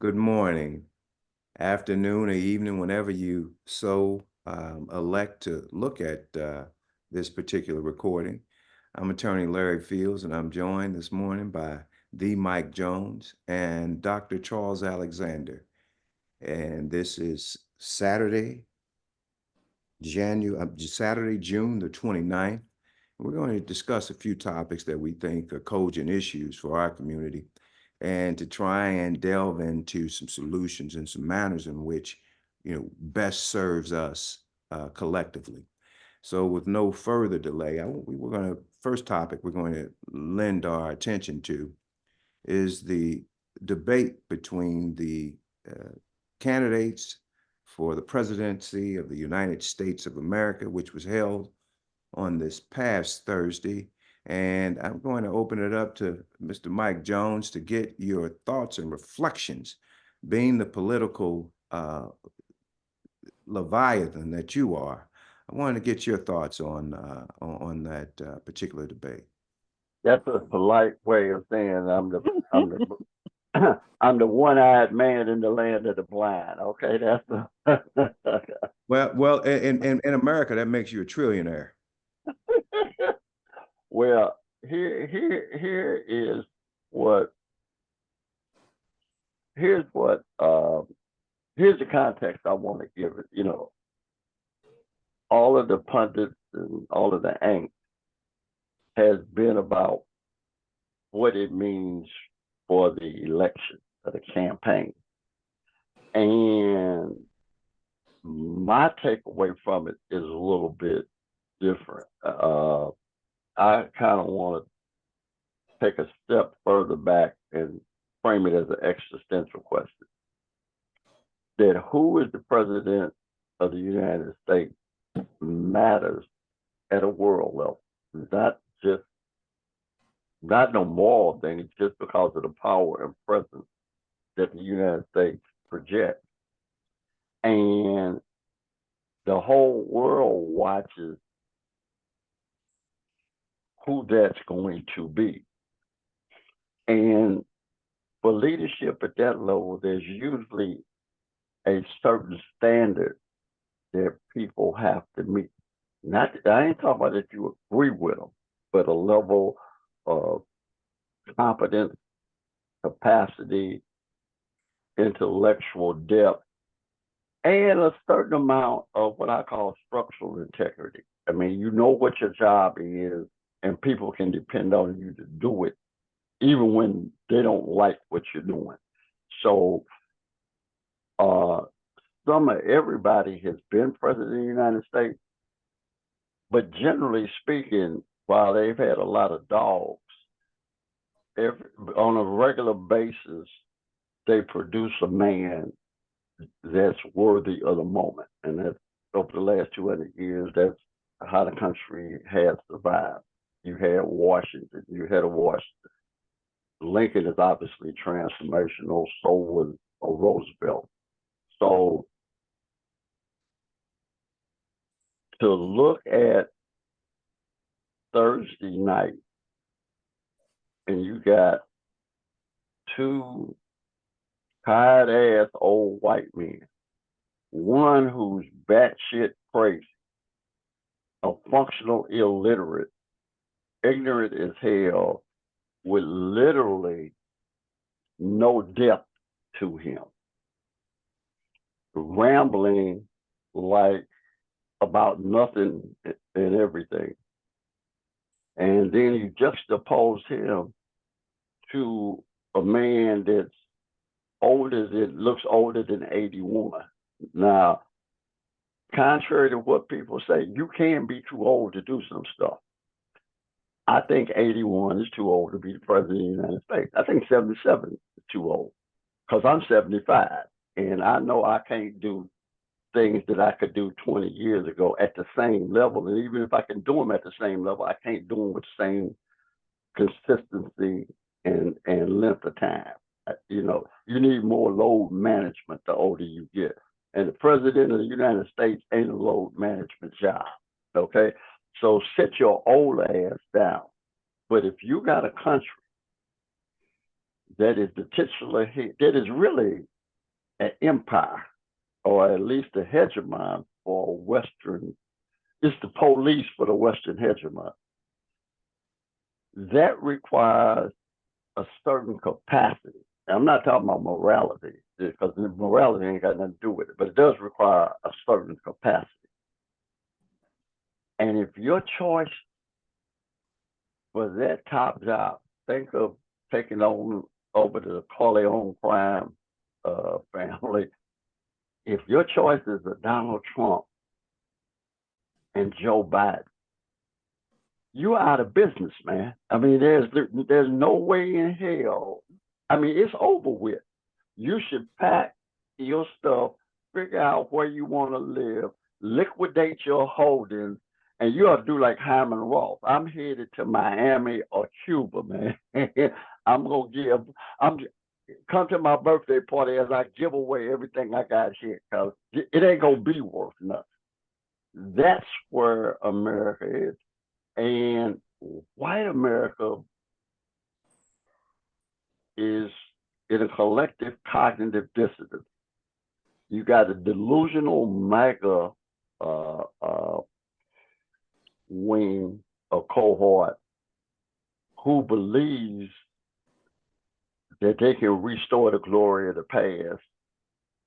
good morning, afternoon, or evening, whenever you elect to look at this particular recording. I'm attorney Larry Fields, and I'm joined this morning by the Mike Jones and Dr. Charles Alexander. And this is Saturday, June the 29th. We're going to discuss a few topics that we think are cogent issues for our community and to try and delve into some solutions and some manners in which, best serves us collectively. So with no further delay, first topic we're going to lend our attention to is the debate between the uh, candidates for the presidency of the United States of America, which was held on this past Thursday. And I'm going to open it up to Mr. Mike Jones to get your thoughts and reflections, being the political Leviathan that you are. I wanted to get your thoughts on that particular debate. That's a polite way of saying I'm the I'm the one-eyed man in the land of the blind. Okay, that's the Well, in America, that makes you a trillionaire. well. Here is what here's what here's the context I want to give it. All of the pundits and all of the angst has been about what it means for the election, for the campaign. And my takeaway from it is a little bit different. I kind of want to take a step further back and frame it as an existential question. That who is the president of the United States matters at a world level, not just not no moral thing. It's just because of the power and presence that the United States projects. And the whole world watches who that's going to be. And for leadership at that level, there's usually a certain standard that people have to meet. Not, I ain't talking about that you agree with them, but a level of competence, capacity, intellectual depth, and a certain amount of what I call structural integrity. I mean, you know what your job is, and people can depend on you to do it, even when they don't like what you're doing. So, everybody has been president of the United States, but generally speaking, while they've had a lot of dogs, on a regular basis, they produce a man that's worthy of the moment. And that's over the last 200 years, that's how the country has survived. You had Washington, you had a Washington. Lincoln is obviously transformational, so was a Roosevelt. So to look at Thursday night and you got two tired ass old white men, one who's batshit crazy, a functional illiterate, ignorant as hell, with literally no depth to him, rambling like about nothing and everything. And then you juxtapose him to a man that's looks older than 81. Now, contrary to what people say, you can be too old to do some stuff. I think 81 is too old to be the president of the United States. I think 77 is too old because I'm 75 and I know I can't do things that I could do 20 years ago at the same level. And even if I can do them at the same level, I can't do them with the same consistency and length of time. You need more load management the older you get. And the president of the United States ain't a load management job. Okay. So sit your old ass down. But if you got a country that is the titular head, that is really an empire, or at least a hegemon for Western. It's the police for the Western hegemon. That requires a certain capacity. Now, I'm not talking about morality, because morality ain't got nothing to do with it, but it does require a certain capacity. And if your choice for that top job, think of taking on over the Corleone crime family. If your choice is a Donald Trump and Joe Biden, you're out of business, man. I mean, there's no way in hell. I mean, it's over with. You should pack your stuff, figure out where you want to live, liquidate your holdings, and you ought to do like Hyman Roth. I'm headed to Miami or Cuba, man. I'm come to my birthday party as I give away everything I got here, because it ain't gonna be worth nothing. That's where America is. And white America is in a collective cognitive dissonance. You got a delusional MAGA wing or cohort who believes that they can restore the glory of the past.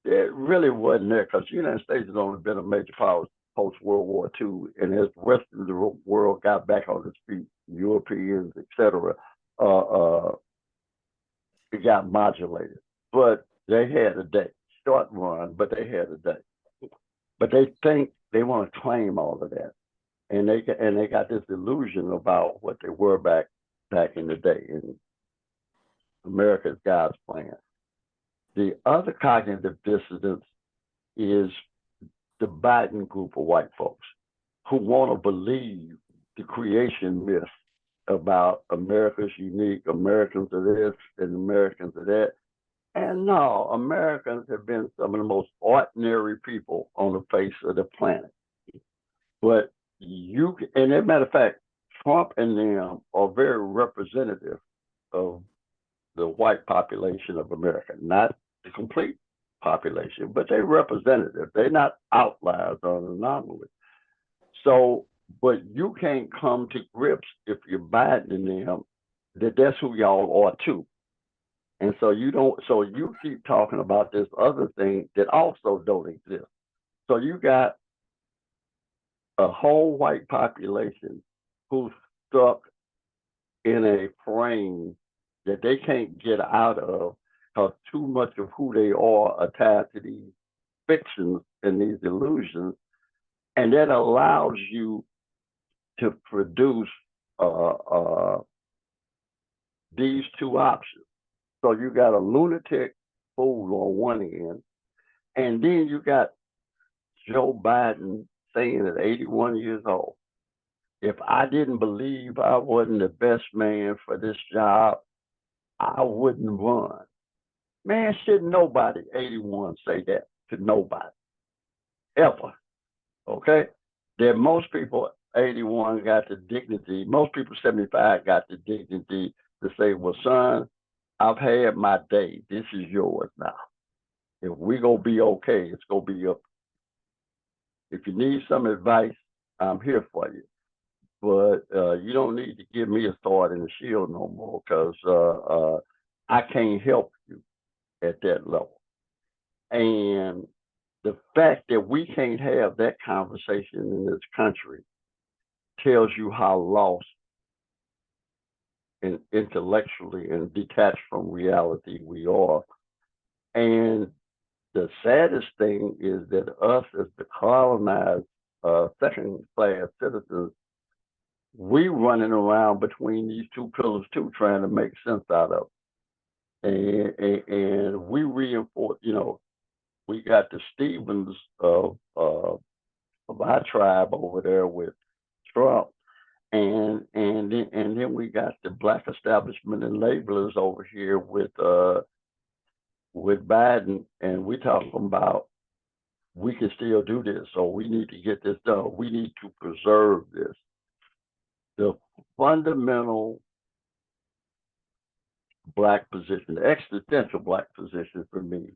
It really wasn't there, because the United States has only been a major power post-World War II, and as the rest of the world got back on its feet, Europeans, etc., it got modulated. But they had a day, short run, but they had a day. But they think they want to claim all of that, and they got this illusion about what they were back in the day in America's God's plan. The other cognitive dissonance is the Biden group of white folks who want to believe the creation myth about America's unique, Americans are this and Americans are that. And no, Americans have been some of the most ordinary people on the face of the planet. But and as a matter of fact, Trump and them are very representative of the white population of America, not the complete population, but they're representative. They're not outliers or an anomaly. So, but you can't come to grips if you're Biden and them that that's who y'all are too. And so you keep talking about this other thing that also don't exist. So you got a whole white population who's stuck in a frame that they can't get out of, because too much of who they are attached to these fictions and these illusions, and that allows you to produce these two options. So you got a lunatic fool on one end, and then you got Joe Biden saying at 81 years old, if I didn't believe I wasn't the best man for this job, I wouldn't run. Man, should nobody 81 say that to nobody, ever, okay? That most people 81 got the dignity, most people 75 got the dignity to say, well, son, I've had my day. This is yours now. If we gonna be okay, it's gonna be up. If you need some advice, I'm here for you. But you don't need to give me a sword and a shield no more, because I can't help you at that level. And the fact that we can't have that conversation in this country tells you how lost and intellectually and detached from reality we are. And the saddest thing is that us as the colonized second-class citizens, we running around between these two pillars too, trying to make sense out of it. And we reinforce, we got the Stevens of our tribe over there with Trump, and then we got the black establishment and labelers over here with Biden, and we talking about we can still do this, so we need to get this done. We need to preserve this. The fundamental black position, the existential black position for me,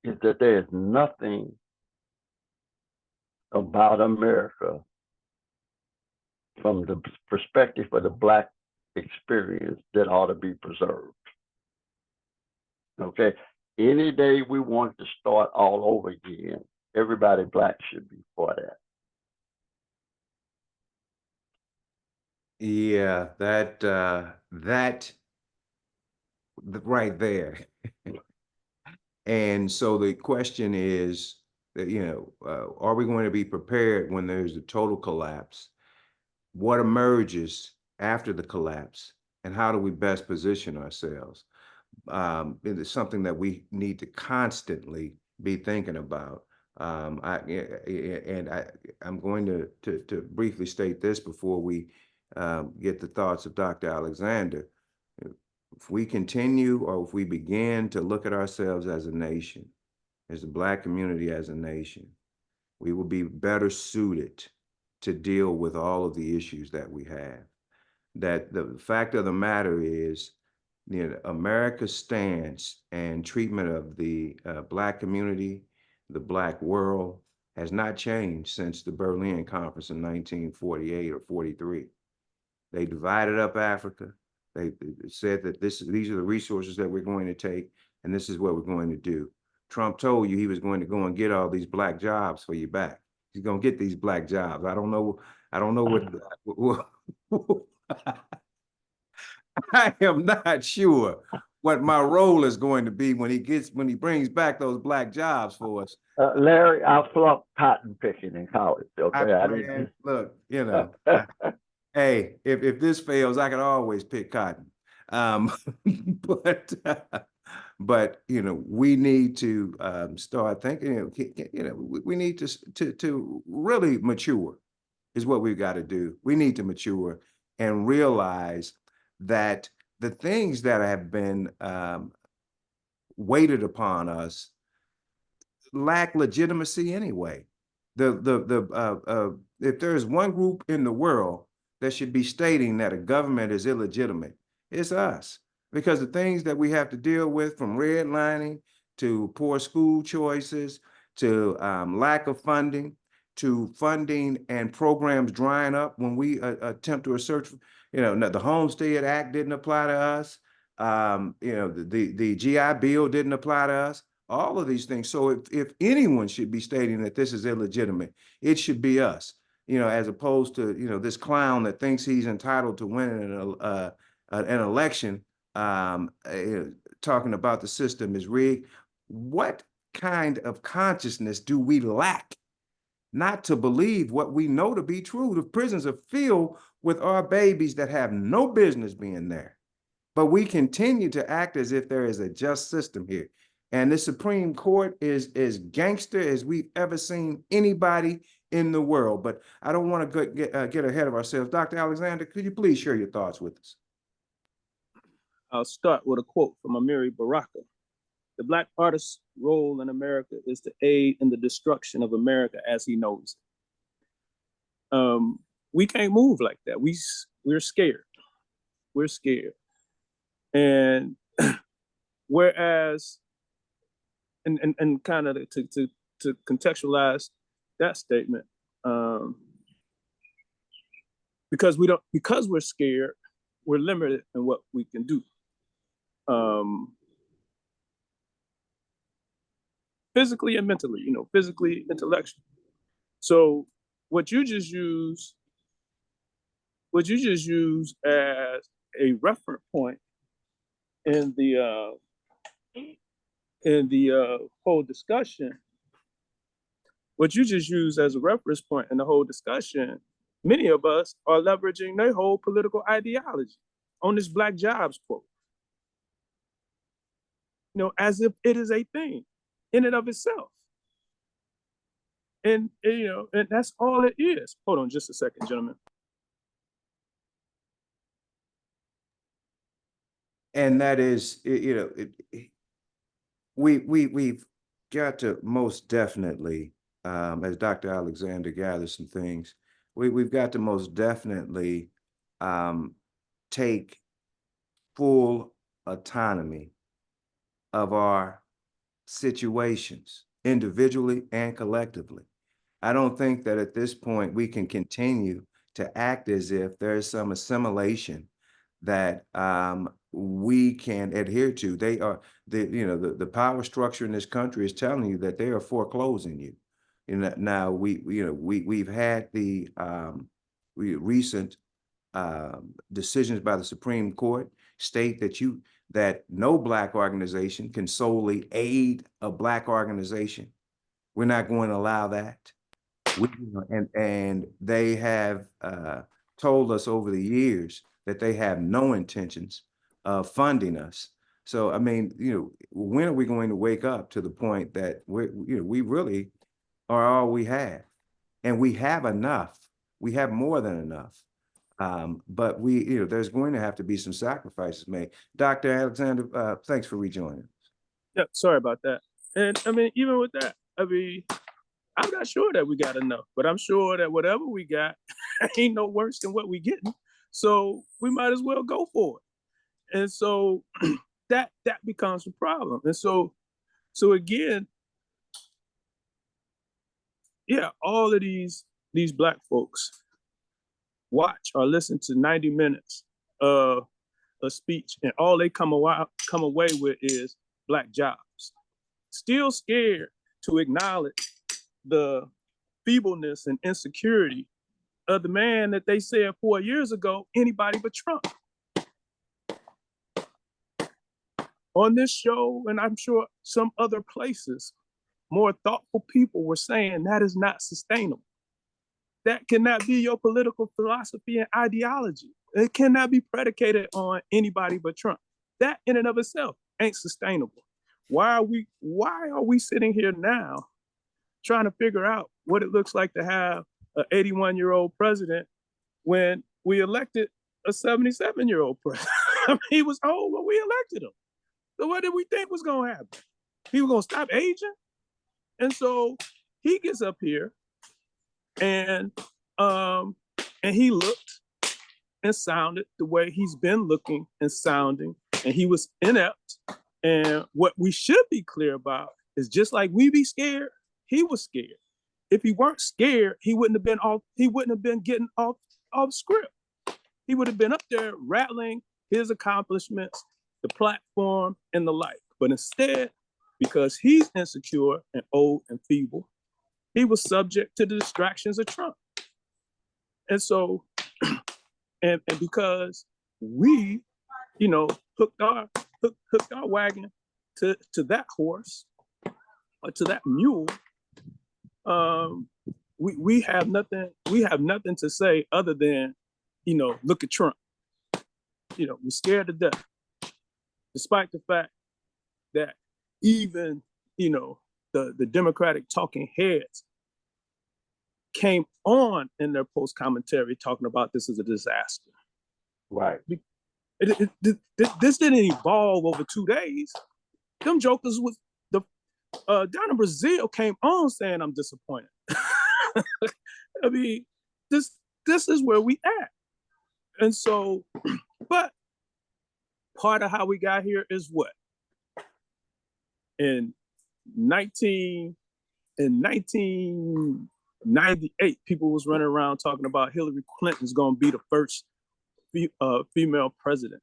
is that there is nothing about America from the perspective of the black experience that ought to be preserved. Okay. Any day we want to start all over again, everybody black should be for that. Yeah, that right there. And so the question is that, are we going to be prepared when there's a total collapse? What emerges after the collapse, and how do we best position ourselves? It is something that we need to constantly be thinking about. I'm going to briefly state this before we get the thoughts of Dr. Alexander. If we continue, or if we begin to look at ourselves as a nation, as the Black community as a nation, we will be better suited to deal with all of the issues that we have. That the fact of the matter is, America's stance and treatment of the Black community, the Black world, has not changed since the Berlin Conference in 1948 or 43. They divided up Africa. They said that these are the resources that we're going to take, and this is what we're going to do. Trump told you he was going to go and get all these black jobs for you back. He's going to get these black jobs. I don't know what I am not sure what my role is going to be when he brings back those black jobs for us. Larry, I flunked cotton picking in college. Okay, look, hey, if this fails, I can always pick cotton. But we need to start thinking. We need to really mature, is what we've got to do. We need to mature and realize that the things that have been weighted upon us lack legitimacy anyway. If there's one group in the world that should be stating that a government is illegitimate, it's us. Because the things that we have to deal with, from redlining to poor school choices, to lack of funding, to funding and programs drying up when we attempt to assert, the Homestead Act didn't apply to us. The GI Bill didn't apply to us. All of these things. So if anyone should be stating that this is illegitimate, it should be us, as opposed to, this clown that thinks he's entitled to win an election, talking about the system is rigged. What kind of consciousness do we lack not to believe what we know to be true? The prisons are filled with our babies that have no business being there, but we continue to act as if there is a just system here. And the Supreme Court is as gangster as we've ever seen anybody in the world. But I don't want to get ahead of ourselves. Dr. Alexander, could you please share your thoughts with us? I'll start with a quote from Amiri Baraka. The Black artist's role in America is to aid in the destruction of America as he knows it. We can't move like that. We're scared. We're scared. And whereas, and kind of to contextualize that statement, because we're scared, we're limited in what we can do. Physically and mentally, physically, intellectually. So what you just use as a reference point in the whole discussion, what you just used as a reference point in the whole discussion, many of us are leveraging their whole political ideology on this Black Jobs quote. As if it is a thing in and of itself. And and that's all it is. Hold on just a second, gentlemen. And that is, we've got to most definitely, as Dr. Alexander gathers some things, we've got to most definitely take full autonomy of our situations, individually and collectively. I don't think that at this point we can continue to act as if there's some assimilation that we can adhere to. They are the power structure in this country is telling you that they are foreclosing you. Now we've had the recent decisions by the Supreme Court state that no Black organization can solely aid a Black organization. We're not going to allow that. And they have told us over the years that they have no intentions of funding us. So, I mean, when are we going to wake up to the point that we really are all we have? And we have enough. We have more than enough. But there's going to have to be some sacrifices made. Dr. Alexander, thanks for rejoining. Yeah, sorry about that. And I mean, even with that, I mean, I'm not sure that we got enough, but I'm sure that whatever we got ain't no worse than what we getting. So we might as well go for it. And so that becomes a problem. And so again, yeah, all of these Black folks watch or listen to 90 minutes of a speech, and all they come away with is Black jobs. Still scared to acknowledge the feebleness and insecurity of the man that they said 4 years ago, anybody but Trump. On this show, and I'm sure some other places, more thoughtful people were saying that is not sustainable. That cannot be your political philosophy and ideology. It cannot be predicated on anybody but Trump. That in and of itself ain't sustainable. Why are we sitting here now trying to figure out what it looks like to have an 81-year-old president when we elected a 77-year-old president? I mean, he was old when we elected him. So what did we think was gonna happen? He was gonna stop aging? And so he gets up here and he looked and sounded the way he's been looking and sounding, and he was inept. And what we should be clear about is, just like we be scared, he was scared. If he weren't scared, he wouldn't have been getting off script. He would have been up there rattling his accomplishments, the platform, and the like. But instead, because he's insecure and old and feeble, he was subject to the distractions of Trump. And so, and because we, hooked our wagon to that horse or to that mule, we have nothing to say other than, look at Trump. We're scared to death, despite the fact that even, the Democratic talking heads came on in their post commentary talking about this as a disaster. Right. This didn't evolve over 2 days. Them jokers was down in Brazil came on saying, I'm disappointed. I mean, this is where we at. And so, but part of how we got here is what? In 1998, people was running around talking about Hillary Clinton's gonna be the first female president.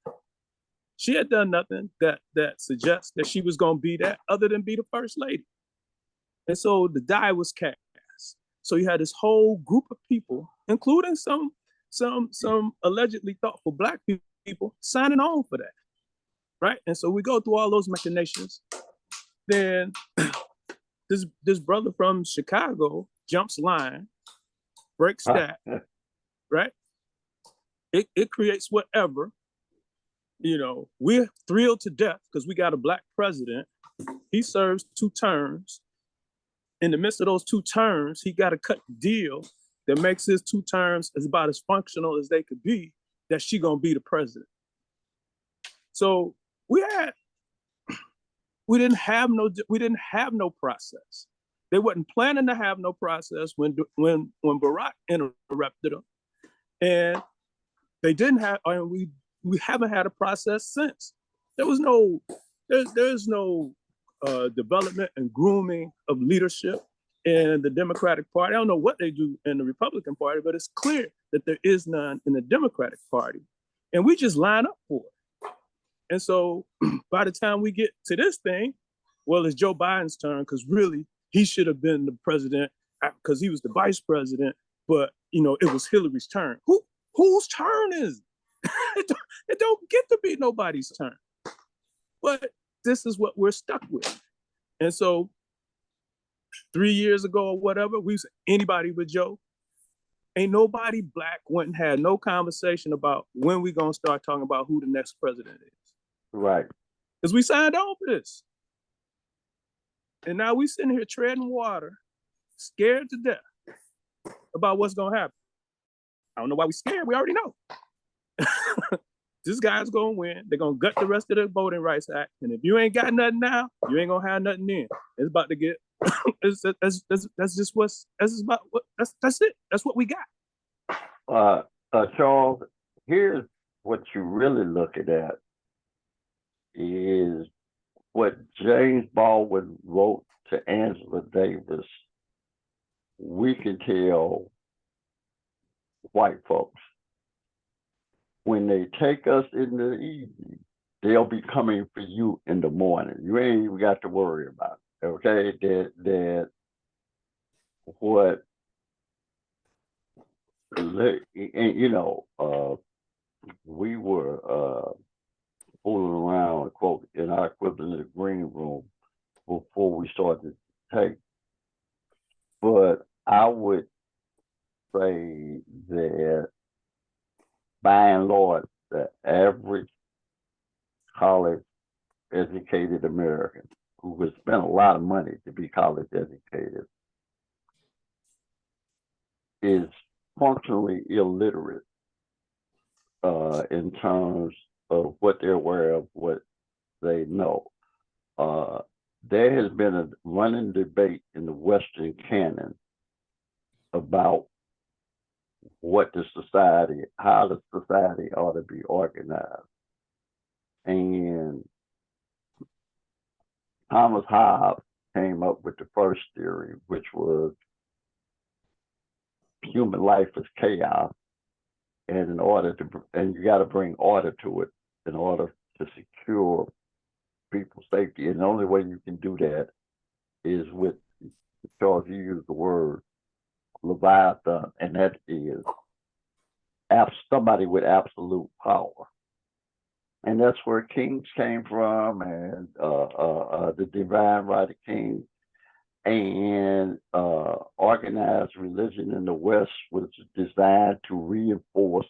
She had done nothing that suggests that she was gonna be that, other than be the first lady. And so the die was cast. So you had this whole group of people, including some allegedly thoughtful Black people, signing on for that, right? And so we go through all those machinations. Then this brother from Chicago jumps line, breaks that, right? It creates whatever. We're thrilled to death because we got a Black president. He serves 2 terms. In the midst of those 2 terms, he got to cut the deal that makes his 2 terms as about as functional as they could be, that she gonna be the president. So we didn't have no process. They wasn't planning to have no process when Barack interrupted them, and they didn't have. We haven't had a process since. there's no development and grooming of leadership in the Democratic Party. I don't know what they do in the Republican Party, but it's clear that there is none in the Democratic Party. And we just line up for it. And so by the time we get to this thing, well, it's Joe Biden's turn, because really he should have been the president because he was the vice president, but it was Hillary's turn. Whose turn is it? It don't get to be nobody's turn. But this is what we're stuck with. And so 3 years ago or whatever, we said anybody but Joe. Ain't nobody black went and had no conversation about when we gonna start talking about who the next president is. Right. Because we signed on for this. And now we sitting here treading water, scared to death about what's gonna happen. I don't know why we scared, we already know. This guy's gonna win. They're gonna gut the rest of the Voting Rights Act. And if you ain't got nothing now, you ain't gonna have nothing then. It's about to get that's just that's it. That's what we got. Charles, here's what you're really looking at is what James Baldwin wrote to Angela Davis. We can tell white folks when they take us in the evening, they'll be coming for you in the morning. You ain't even got to worry about it. Okay, that what, we were fooling around, quote, in our equivalent in the green room before we started to take. But I would say that by and large, the average college educated American who would spend a lot of money to be college educated is functionally illiterate in terms of what they're aware of, what they know. There has been a running debate in the Western canon about how the society ought to be organized. And Thomas Hobbes came up with the first theory, which was human life is chaos, and you got to bring order to it in order to secure people's safety. And the only way you can do that is with, Charles, you use the word Leviathan, and that is somebody with absolute power. And that's where kings came from, and the divine right of kings, and organized religion in the West was designed to reinforce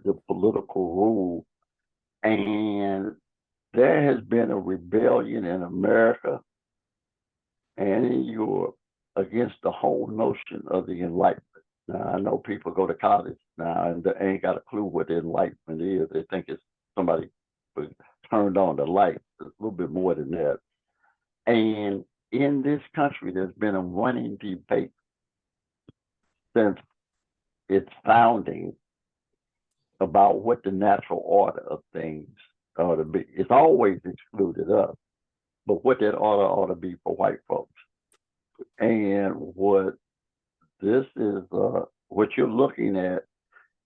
the political rule. And there has been a rebellion in America and in Europe against the whole notion of the Enlightenment. Now, I know people go to college now and they ain't got a clue what the Enlightenment is. They think it's somebody turned on the light. It's a little bit more than that. And in this country, there's been a running debate since its founding about what the natural order of things ought to be. It's always excluded us, but what that order ought to be for white folks. And what this is, what you're looking at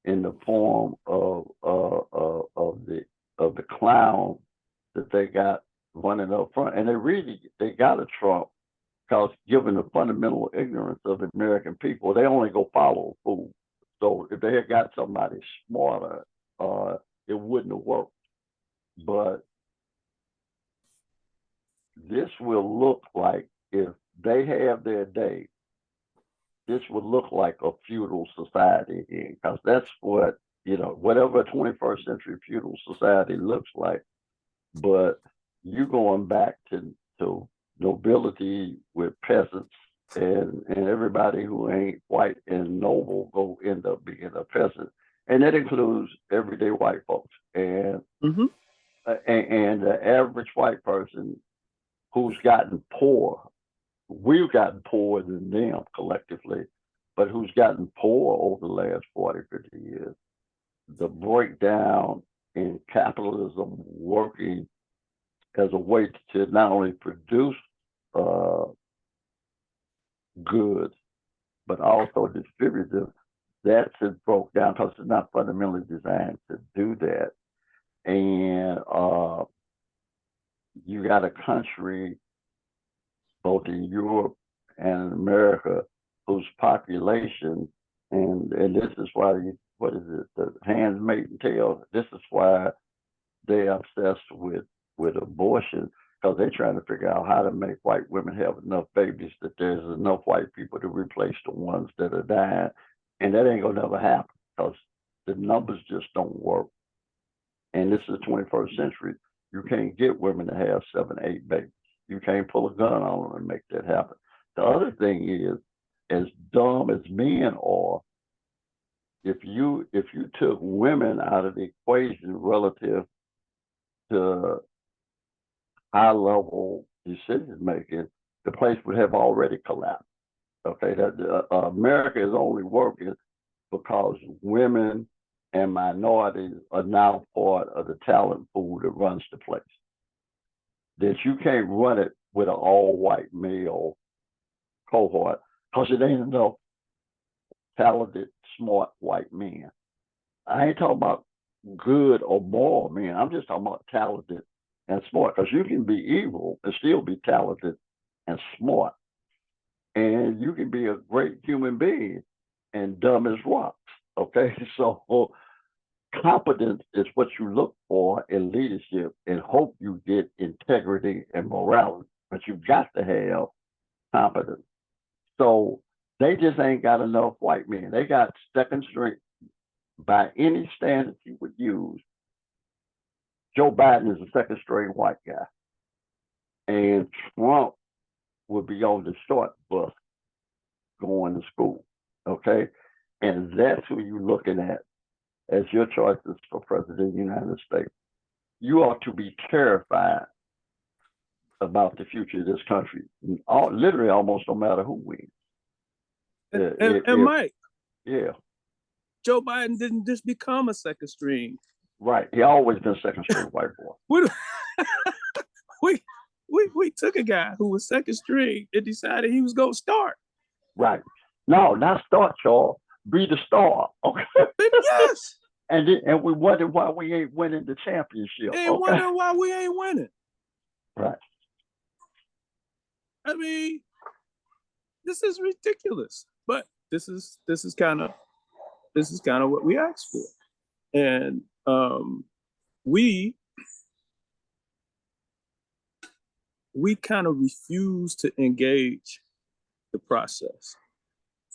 in the form of the clown that they got running up front, and they got a Trump because given the fundamental ignorance of the American people, they only go follow a fool. So if they had got somebody smarter, it wouldn't have worked. But this will look like, if they have their day, this would look like a feudal society again, because that's what, whatever a 21st century feudal society looks like. But you going back to nobility with peasants, and everybody who ain't white and noble go end up being a peasant, and that includes everyday white folks. And and the average white person who's gotten poor, we've gotten poorer than them collectively, but who's gotten poor over the last 40, 50 years. The breakdown in capitalism working as a way to not only produce uh, goods, but also distribute them. That's it broke down because it's not fundamentally designed to do that. And you got a country, both in Europe and in America, whose population, and this is why, what is it, the Handmaid's Tale, this is why they're obsessed with abortion, because they're trying to figure out how to make white women have enough babies that there's enough white people to replace the ones that are dying. And that ain't gonna never happen because the numbers just don't work. And this is the 21st century. You can't get women to have 7, 8 babies. You can't pull a gun on them and make that happen. The other thing is, as dumb as men are, if you took women out of the equation relative to high level decision making, the place would have already collapsed. Okay, that America is only working because women and minorities are now part of the talent pool that runs the place. That you can't run it with an all-white male cohort because it ain't enough talented, smart white men. I ain't talking about good or moral men. I'm just talking about talented and smart, because you can be evil and still be talented and smart. And you can be a great human being and dumb as rocks. Okay, so competence is what you look for in leadership and hope you get integrity and morality, but you've got to have competence. So they just ain't got enough white men. They got second string by any standard you would use. Joe Biden is a second string white guy, and Trump would be on the short bus going to school. Okay, and that's who you're looking at as your choices for president of the United States. You ought to be terrified about the future of this country. Literally, almost no matter who wins. And Mike, yeah, Joe Biden didn't just become a second string. right. He always been second string white boy. We took a guy who was second string and decided he was going to start. Right. No, not start, Charles. Be the star. Okay. Yes. And we wonder why we ain't winning the championship. And wonder why we ain't winning. Right. I mean, this is ridiculous. But this is kind of what we asked for. And we kind of refuse to engage the process.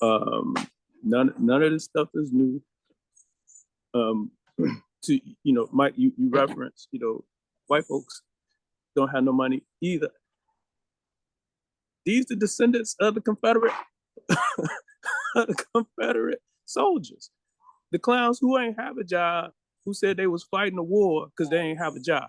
None of this stuff is new. To Mike, you reference, white folks don't have no money either. These are descendants of the Confederate soldiers, the clowns who ain't have a job, who said they was fighting a war because they ain't have a job.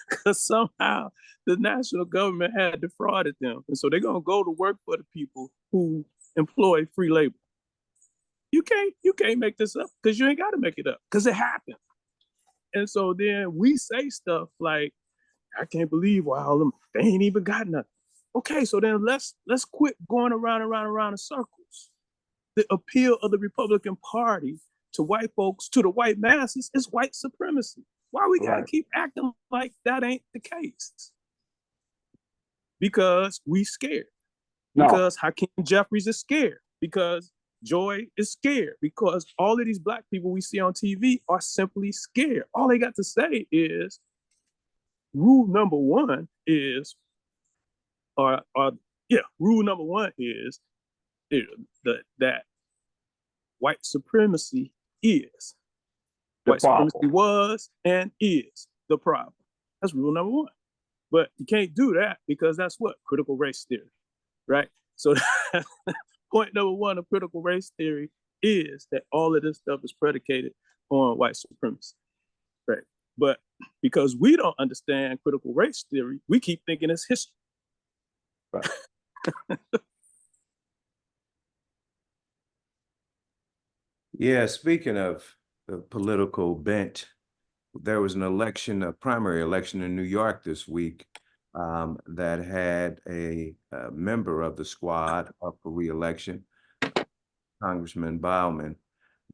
Because somehow the national government had defrauded them. And so they're going to go to work for the people who employ free labor. You can't make this up, because you ain't got to make it up, because it happened. And so then we say stuff like, I can't believe why all them, they ain't even got nothing. Okay, so then let's quit going around in circles. The appeal of the Republican Party to white folks, to the white masses, is white supremacy. Why we gotta keep acting like that ain't the case? Because we scared. No. Because Hakeem Jeffries is scared. Because Joy is scared. Because all of these Black people we see on TV are simply scared. All they got to say is, rule number one is that white supremacy is. White supremacy was and is the problem. That's rule number one. But you can't do that, because that's what? Critical race theory, right? So point number one of critical race theory is that all of this stuff is predicated on white supremacy, right? But because we don't understand critical race theory, we keep thinking it's history. Right. Yeah, speaking of political bent. There was an election, a primary election in New York this week that had a member of the squad up for reelection, Congressman Bauman,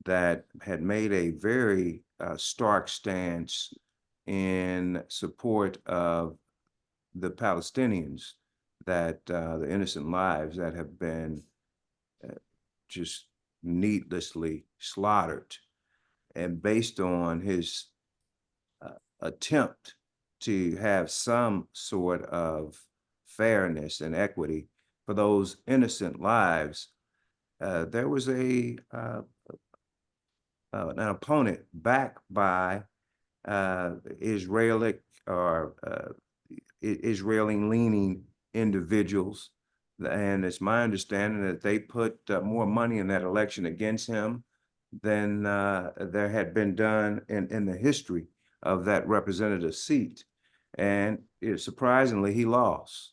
that had made a very stark stance in support of the Palestinians, that the innocent lives that have been just needlessly slaughtered. And based on his attempt to have some sort of fairness and equity for those innocent lives, there was an opponent backed by Israeli or Israeli-leaning individuals. And it's my understanding that they put more money in that election against him than there had been done in the history of that representative seat. And surprisingly, he lost.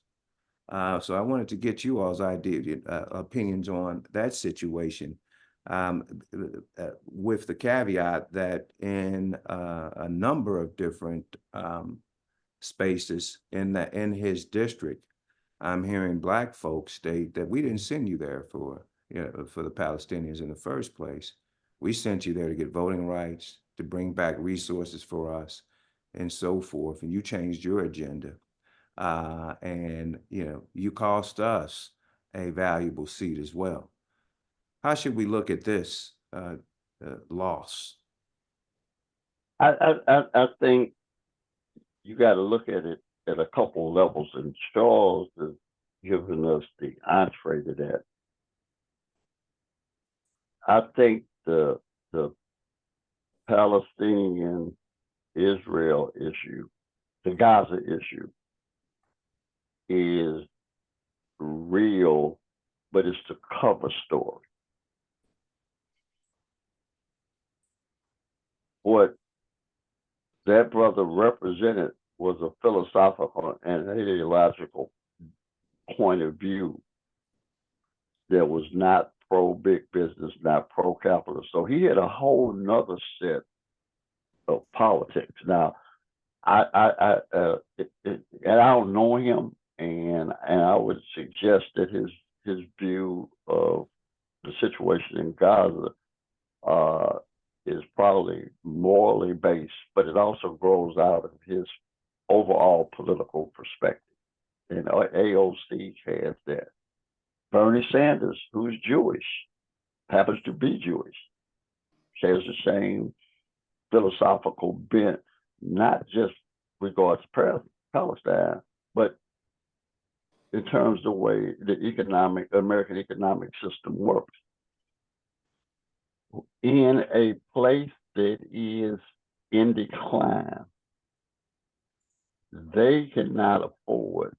So I wanted to get you all's opinions on that situation, with the caveat that in a number of different spaces in his district, I'm hearing Black folks state that we didn't send you there for the Palestinians in the first place. We sent you there to get voting rights, to bring back resources for us, and so forth. And you changed your agenda, and you cost us a valuable seat as well. How should we look at this loss? I think you got to look at it at a couple levels, and Charles has given us the entree to that. I think the Palestinian Israel issue, the Gaza issue, is real, but it's the cover story. What that brother represented was a philosophical and ideological point of view that was not pro-big business, not pro-capitalist. So he had a whole nother set of politics. Now, and I don't know him, and I would suggest that his view of the situation in Gaza is probably morally based, but it also grows out of his overall political perspective. And AOC has that. Bernie Sanders, who's Jewish, happens to be Jewish, shares the same philosophical bent, not just regards to Palestine, but in terms of the way the American economic system works. In a place that is in decline, they cannot afford,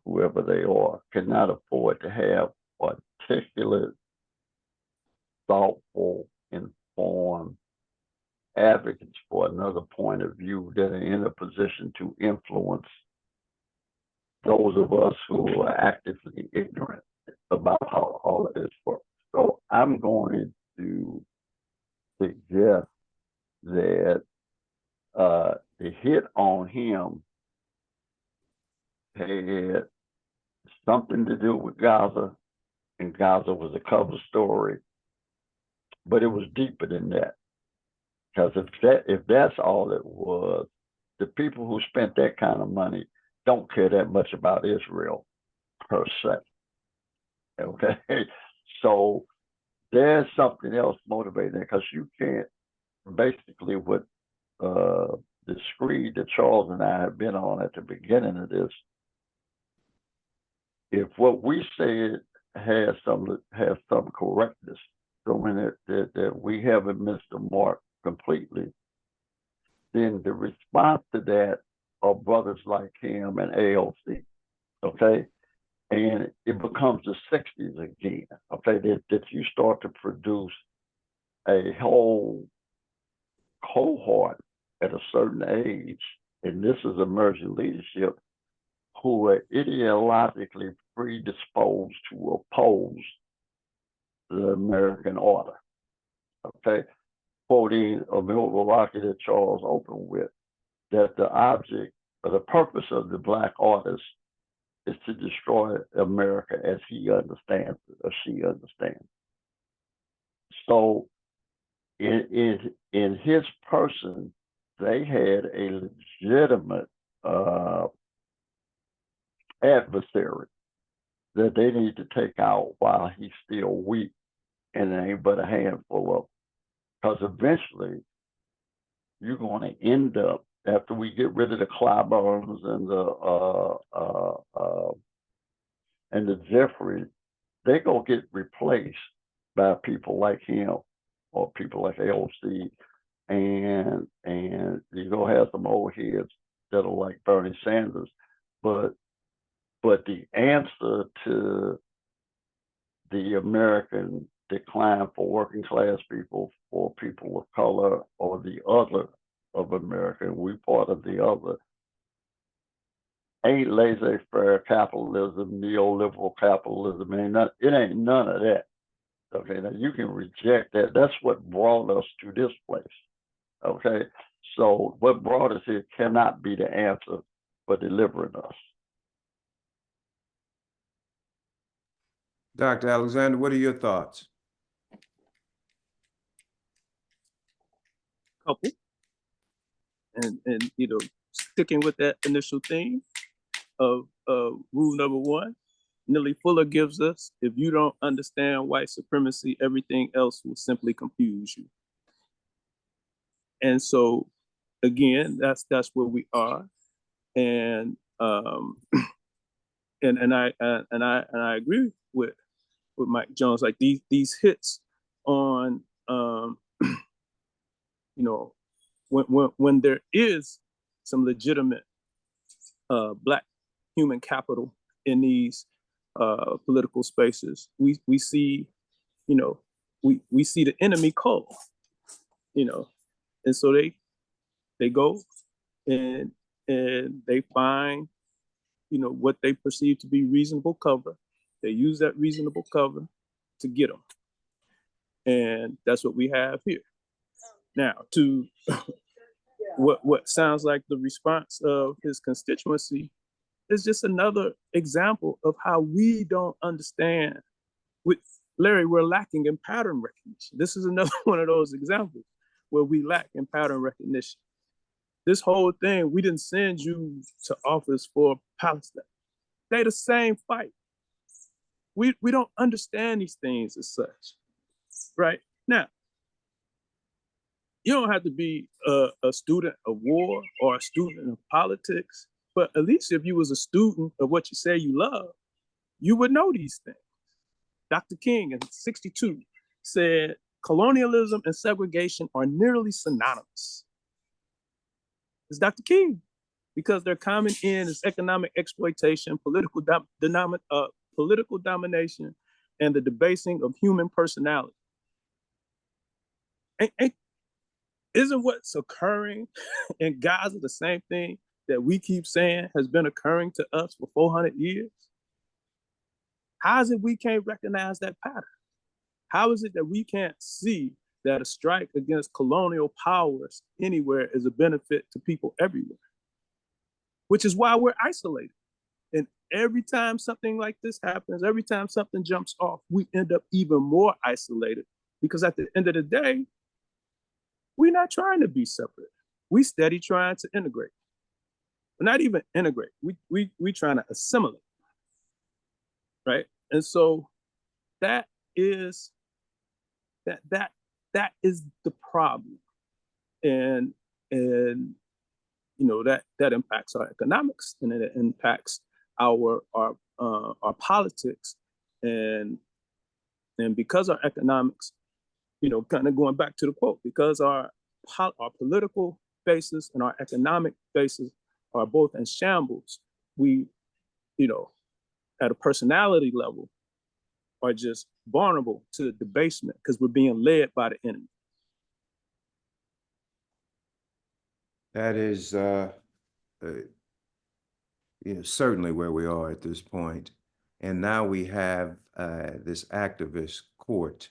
whoever they are, cannot afford to have articulate, thoughtful, informed advocates for another point of view that are in a position to influence those of us who are actively ignorant about how all of this works. So I'm going to suggest that the hit on him had something to do with Gaza, and Gaza was a cover story, but it was deeper than that. Because if that's all it was, the people who spent that kind of money don't care that much about Israel per se. Okay, so there's something else motivating, because you can't, basically what the screed that Charles and I have been on at the beginning of this, if what we said has some correctness, showing that we haven't missed the mark completely, then the response to that are brothers like him and AOC, okay? And it becomes the 60s again, okay? That you start to produce a whole cohort at a certain age, and this is emerging leadership, who are ideologically predisposed to oppose the American order, okay? quoting Amir Baraka that Charles opened with, that the object or the purpose of the Black artist is to destroy America as he understands it or she understands. So in his person, they had a legitimate adversary that they need to take out while he's still weak, and it ain't but a handful of. Because eventually, you're going to end up, after we get rid of the Clyburns and the Jeffries, they're gonna get replaced by people like him or people like AOC, and you're gonna have some old heads that are like Bernie Sanders, but the answer to the American decline for working class people, for people of color, or the other of America, and we part of the other, ain't laissez-faire capitalism, neoliberal capitalism. It ain't none of that. Okay, now you can reject that. That's what brought us to this place. Okay, so what brought us here cannot be the answer for delivering us. Dr. Alexander, what are your thoughts? Couple. And you know, sticking with that initial theme of rule number one, Neely Fuller gives us, if you don't understand white supremacy, everything else will simply confuse you. And so, again, that's where we are, and and I agree with Mike Jones. Like these hits on you know, when there is some legitimate Black human capital in these political spaces, we see, you know, we see the enemy cold, you know, and so they go and they find, you know, what they perceive to be reasonable cover. They use that reasonable cover to get them, and that's what we have here. Now, to what sounds like the response of his constituency is just another example of how we don't understand. With Larry, we're lacking in pattern recognition. This is another one of those examples where we lack in pattern recognition. This whole thing, we didn't send you to office for Palestine. They're the same fight. We don't understand these things as such, right? Now, you don't have to be a student of war or a student of politics, but at least if you was a student of what you say you love, you would know these things. Dr. King in '62 said, colonialism and segregation are nearly synonymous. It's Dr. King, because their common end is economic exploitation, political domination, and the debasing of human personality. Isn't what's occurring in Gaza the same thing that we keep saying has been occurring to us for 400 years? How is it we can't recognize that pattern? How is it that we can't see that a strike against colonial powers anywhere is a benefit to people everywhere? Which is why we're isolated. And every time something like this happens, every time something jumps off, we end up even more isolated, because at the end of the day, we're not trying to be separate. We steady trying to integrate. But not even integrate. We trying to assimilate, right? And so that is the problem, and you know that impacts our economics, and it impacts our politics, and because our economics, you know, kind of going back to the quote, because our political basis and our economic basis are both in shambles, we, you know, at a personality level, are just vulnerable to the debasement because we're being led by the enemy. That is, you know, certainly where we are at this point. And now we have this activist court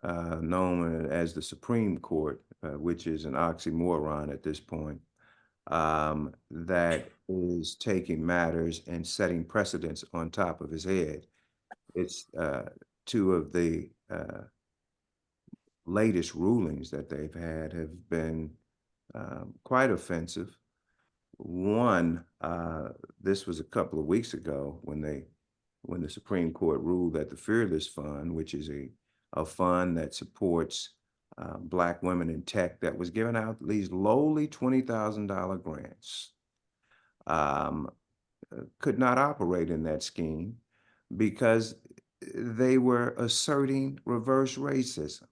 known as the Supreme Court, which is an oxymoron at this point, that is taking matters and setting precedents on top of his head. It's two of the latest rulings that they've had have been quite offensive. One, this was a couple of weeks ago when the Supreme Court ruled that the Fearless Fund, which is a fund that supports Black women in tech, that was giving out these lowly $20,000 grants, could not operate in that scheme because they were asserting reverse racism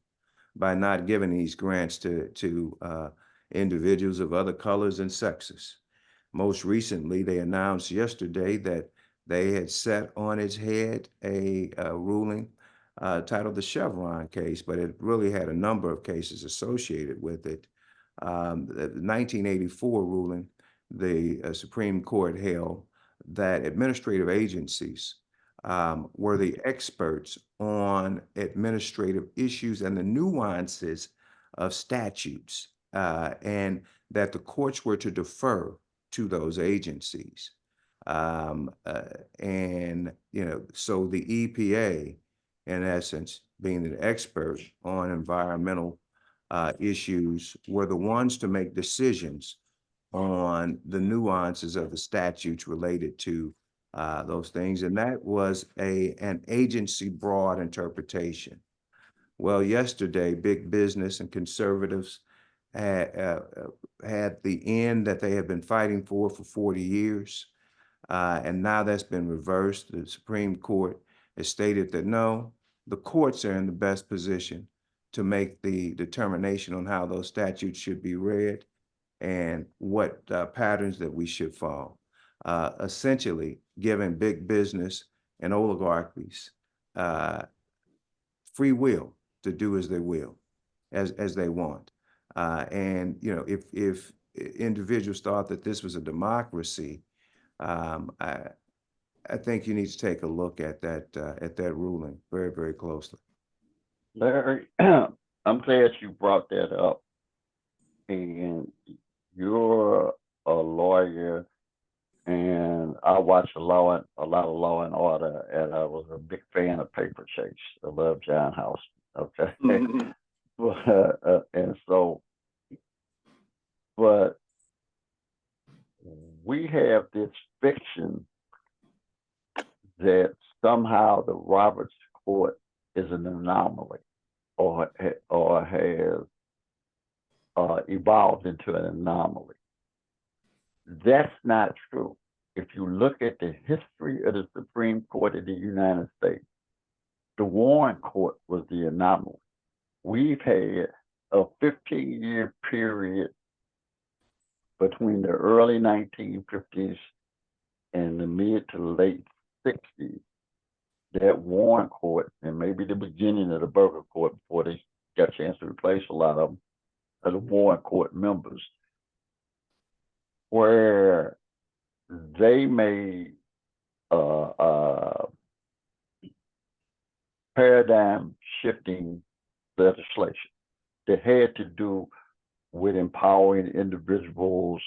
by not giving these grants to individuals of other colors and sexes. Most recently, they announced yesterday that they had set on its head a ruling titled the Chevron case, but it really had a number of cases associated with it. The 1984 ruling, the Supreme Court held that administrative agencies were the experts on administrative issues and the nuances of statutes, and that the courts were to defer to those agencies. And, so the EPA, in essence, being an expert on environmental issues, were the ones to make decisions on the nuances of the statutes related to those things. And that was an agency broad interpretation. Well, yesterday, big business and conservatives had the end that they have been fighting for 40 years. And now that's been reversed. The Supreme Court has stated that no, the courts are in the best position to make the determination on how those statutes should be read and what patterns that we should follow. Essentially giving big business and oligarchies free will to do as they will, as they want. And if individuals thought that this was a democracy, I think you need to take a look at that ruling very, very closely. Larry, I'm glad you brought that up. And you're a lawyer, and I watch a lot of Law and Order, and I was a big fan of Paper Chase. I love John House. Okay, and so, but we have this fiction that somehow the Roberts Court is an anomaly, or has evolved into an anomaly. That's not true. If you look at the history of the Supreme Court of the United States, the Warren Court was the anomaly. We've had a 15-year period between the early 1950s and the mid to late 60s, that Warren Court, and maybe the beginning of the Burger Court before they got a chance to replace a lot of them, of the Warren Court members, where they made paradigm shifting legislation that had to do with empowering individuals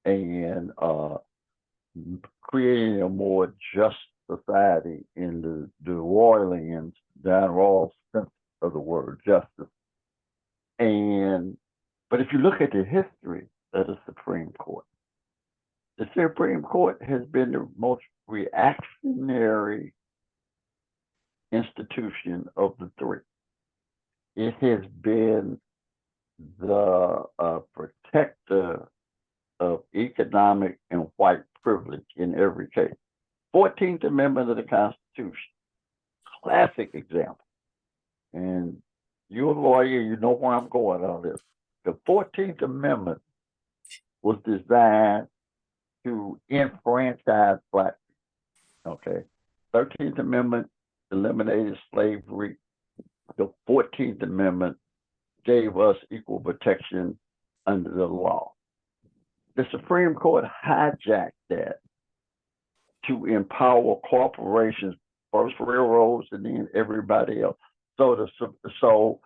and creating a more just society in the Royalian, John Rawls sense of the word justice. But if you look at the history of the Supreme Court has been the most reactionary institution of the three. It has been the protector of economic and white privilege in every case. 14th Amendment of the Constitution, classic example. And you're a lawyer, you know where I'm going on this. The 14th Amendment was designed to enfranchise Black people. Okay. 13th Amendment eliminated slavery. The 14th Amendment gave us equal protection under the law. The Supreme Court hijacked that to empower corporations, first railroads and then everybody else. So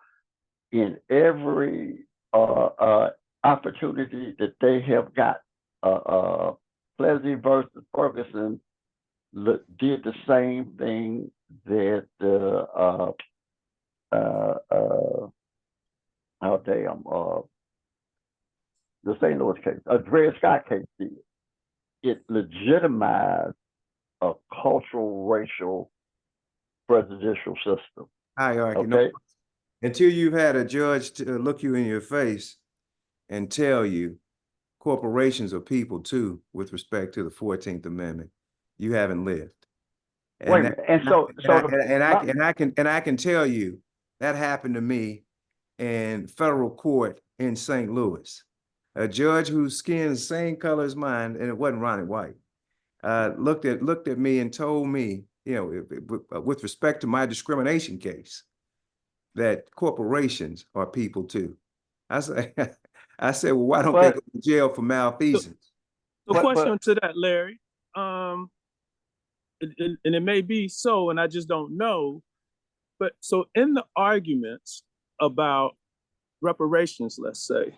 in every opportunity that they have got, Plessy versus Ferguson did the same thing that the St. Louis case, Dred Scott case did. It legitimized a cultural, racial presidential system. Hierarchy. Okay. No, until you've had a judge to look you in your face and tell you corporations are people too, with respect to the 14th Amendment, you haven't lived. Wait a minute. And I can tell you that happened to me in federal court in St. Louis. A judge whose skin is the same color as mine, and it wasn't Ronnie White, looked at me and told me, with respect to my discrimination case, that corporations are people too. I said, well, why don't they go to jail for malfeasance? The question to that, Larry, and it may be so, and I just don't know, but so in the arguments about reparations, let's say,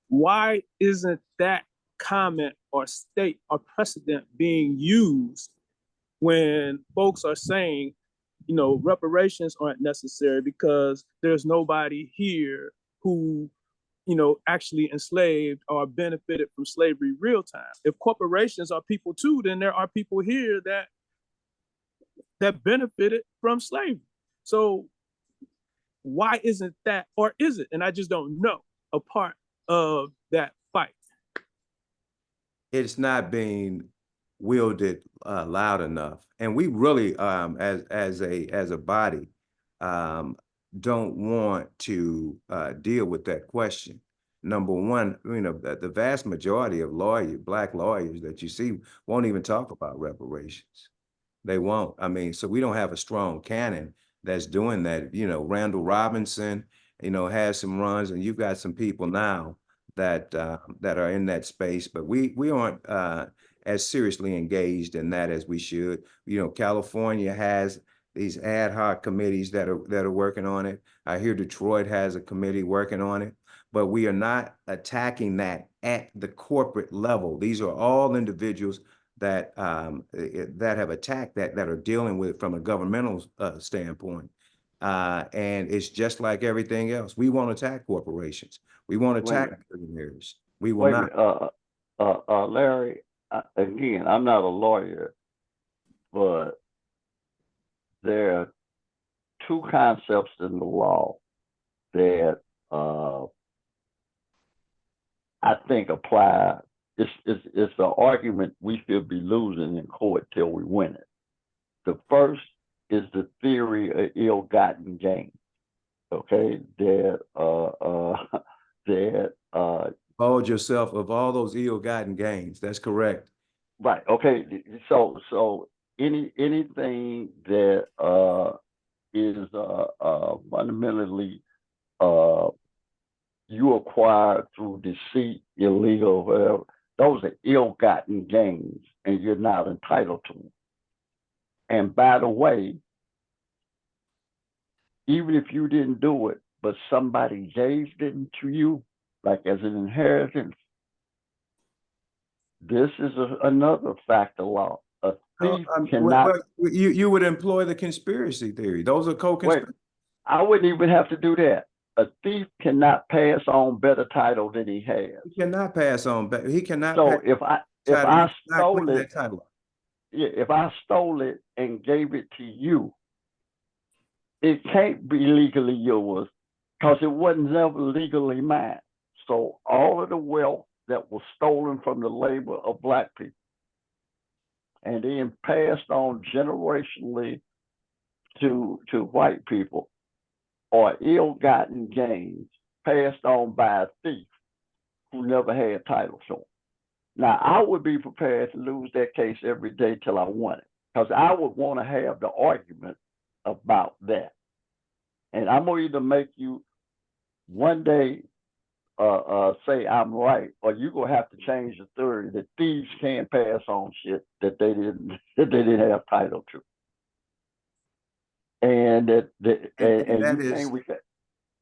why isn't that comment or state or precedent being used when folks are saying, reparations aren't necessary because there's nobody here who, actually enslaved or benefited from slavery real time? If corporations are people too, then there are people here that benefited from slavery. So why isn't that, or is it, and I just don't know, a part of that fight? It's not being wielded loud enough, and we really, as a body, don't want to deal with that question. Number one, the vast majority of Black lawyers that you see won't even talk about reparations. They won't. I mean, so we don't have a strong canon that's doing that. Randall Robinson, has some runs, and you've got some people now that are in that space, but we aren't as seriously engaged in that as we should. California has these ad hoc committees that are working on it. I hear Detroit has a committee working on it, but we are not attacking that at the corporate level. These are all individuals that have attacked that are dealing with it from a governmental standpoint. And it's just like everything else. We won't attack corporations. We won't attack billionaires. We will not. Larry, again, I'm not a lawyer, but there are two concepts in the law that I think apply. It's an argument we should be losing in court till we win it. The first is the theory of ill-gotten gain. Okay, Hold yourself of all those ill-gotten gains. That's correct. Right. Okay. So anything that is fundamentally you acquire through deceit, illegal, whatever, those are ill-gotten gains, and you're not entitled to them. And by the way, even if you didn't do it, but somebody gave it to you, like as an inheritance, this is another factor law. A thief cannot. You would employ the conspiracy theory. Those are co-conspirators. I wouldn't even have to do that. A thief cannot pass on better title than he has. He cannot pass on. He cannot. So if I stole it, if I stole it and gave it to you, it can't be legally yours because it wasn't never legally mine. So all of the wealth that was stolen from the labor of Black people and then passed on generationally to white people are ill-gotten gains passed on by a thief who never had title to them. Now, I would be prepared to lose that case every day till I won it because I would want to have the argument about that. And I'm going to either make you one day say I'm right, or you're going to have to change the theory that thieves can't pass on shit that they didn't have title to. and And and that you is, can't reca-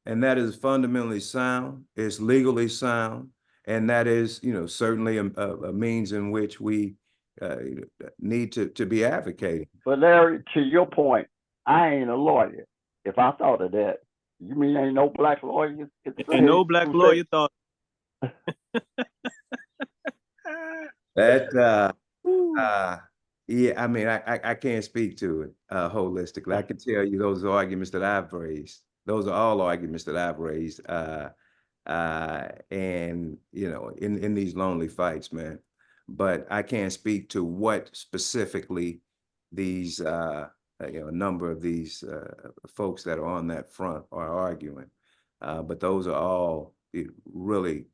and that is fundamentally sound, it's legally sound, and that is, certainly a means in which we need to be advocating. But Larry, to your point, I ain't a lawyer. If I thought of that, you mean ain't no black lawyers can And no say black who lawyer say thought. That, Woo. yeah, I mean, I can't speak to it holistically. I can tell you those are arguments that I've raised. Those are all arguments that I've raised. And in these lonely fights, man. But I can't speak to what specifically these a number of these folks that are on that front are arguing. But those are all really.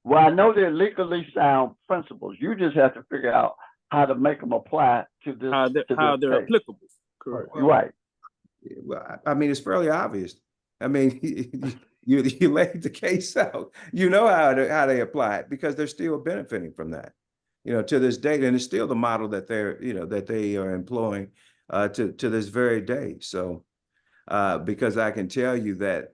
Well, I know they're legally sound principles. You just have to figure out how to make them apply to this How to they're this case. applicable. Correct. You're right. Well, I mean, it's fairly obvious. I mean, you laid the case out. You know how they apply it because they're still benefiting from that, to this date, and it's still the model that they are employing to this very day. So, because I can tell you that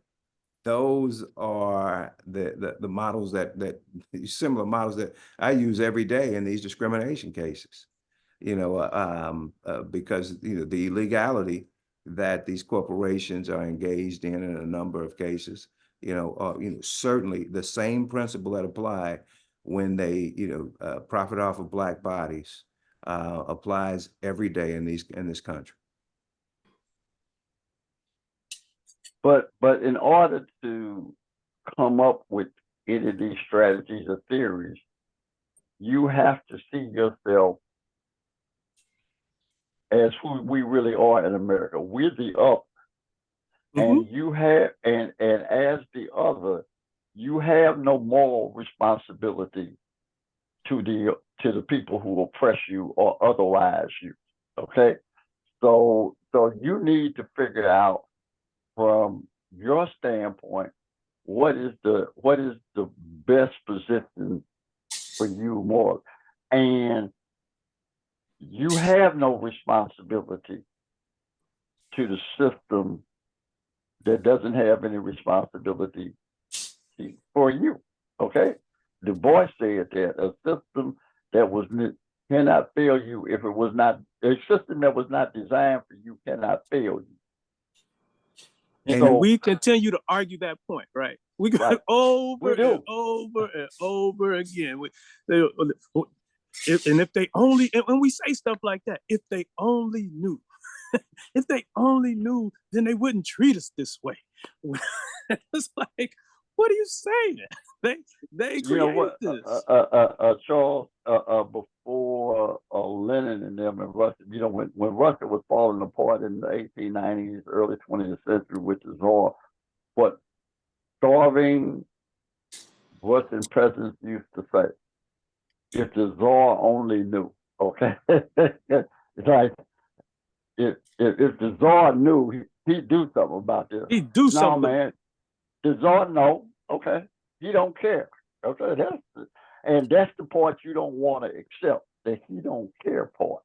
those are the models that similar models that I use every day in these discrimination cases. Because the illegality that these corporations are engaged in a number of cases, certainly the same principle that apply when they profit off of Black bodies applies every day in this country. But in order to come up with any of these strategies or theories, you have to see yourself as who we really are in America. We're the up, and you have and as the other, you have no moral responsibility to the people who oppress you or otherwise you. Okay, so you need to figure out from your standpoint what is the best position for you more, and you have no responsibility to the system that doesn't have any responsibility for you. Okay, Du Bois said that a system that cannot fail you if it was not a system that was not designed for you cannot fail you. And So we continue to argue that point, right? We go Right. over We do. and over and over again. And if they only, and when we say stuff like that, if they only knew, if they only knew, then they wouldn't treat us this way. It's like, what are you saying? They you know create what, this. Charles, before Lenin and them and Russia, when Russia was falling apart in the 1890s, early 20th century with the Tsar, what starving Russian presidents used to say, if the Tsar only knew, okay? It's like, if the Tsar knew, he'd do something about this. He do No, something. man, the Tsar, no, okay? He don't care, okay? That's the part you don't want to accept, that he don't care part.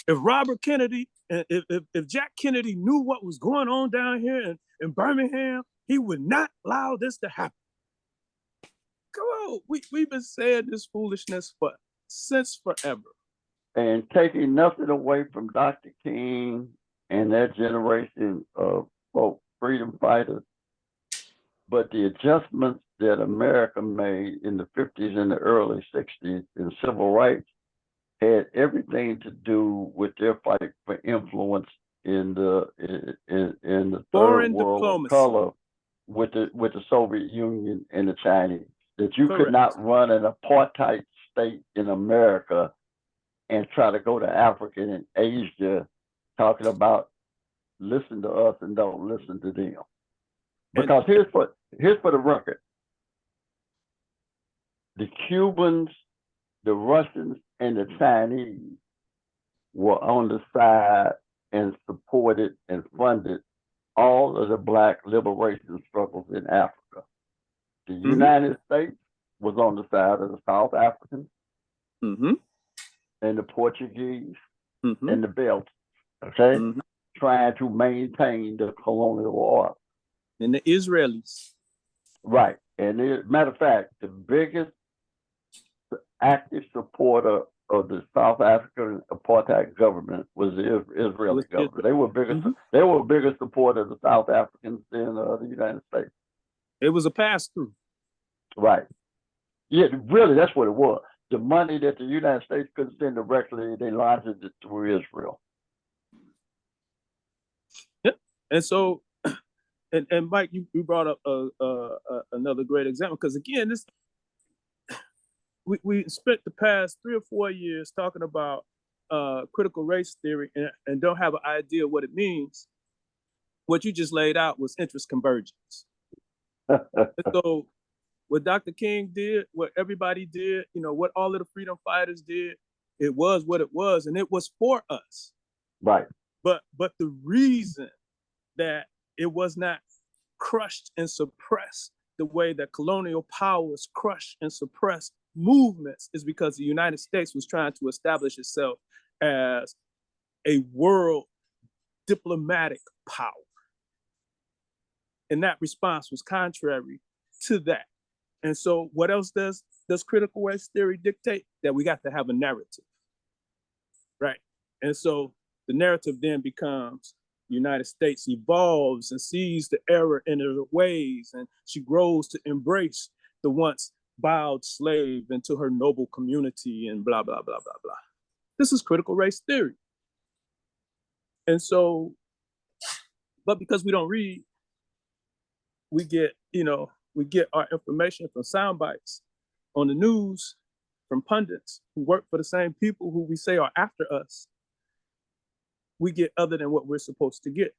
If Robert Kennedy, if Jack Kennedy knew what was going on down here in Birmingham, he would not allow this to happen. Come on, we've been saying this foolishness since forever. And taking nothing away from Dr. King and that generation of freedom fighters, but the adjustments that America made in the 50s and the early 60s in civil rights had everything to do with their fight for influence in the Foreign third world diplomacy. of color with the Soviet Union and the Chinese. That you Correct. could not run an apartheid state in America and try to go to Africa and Asia talking about listen to us and don't listen to them. Because here's for the record. The Cubans, the Russians, and the Chinese were on the side and supported and funded all of the Black liberation struggles in Africa. The United States was on the side of the South Africans and the Portuguese and the Belgians. okay, Mhm. trying to maintain the colonial order. And the Israelis. Right. And matter of fact, the biggest active supporter of the South African apartheid government was the Israeli Was government. Israel. They were bigger. Mhm. They were a bigger supporter of the South Africans than the United States. It was a pass through. Right. Yeah, really, that's what it was. The money that the United States couldn't send directly, they launched it through Israel. Yep. And so, and Mike, you brought up another great example, because again, this we spent the past 3 or 4 years talking about critical race theory and don't have an idea what it means. What you just laid out was interest convergence. And so what Dr. King did, what everybody did, what all of the freedom fighters did, it was what it was, and it was for us. Right. But the reason that it was not crushed and suppressed the way that colonial powers crushed and suppressed movements is because the United States was trying to establish itself as a world diplomatic power. And that response was contrary to that. And so what else does critical race theory dictate? That we got to have a narrative, right? And so the narrative then becomes the United States evolves and sees the error in her ways, and she grows to embrace the once bowed slave into her noble community and blah, blah, blah, blah, blah. This is critical race theory. And so, but because we don't read, we get our information from sound bites on the news from pundits who work for the same people who we say are after us. We get other than what we're supposed to get.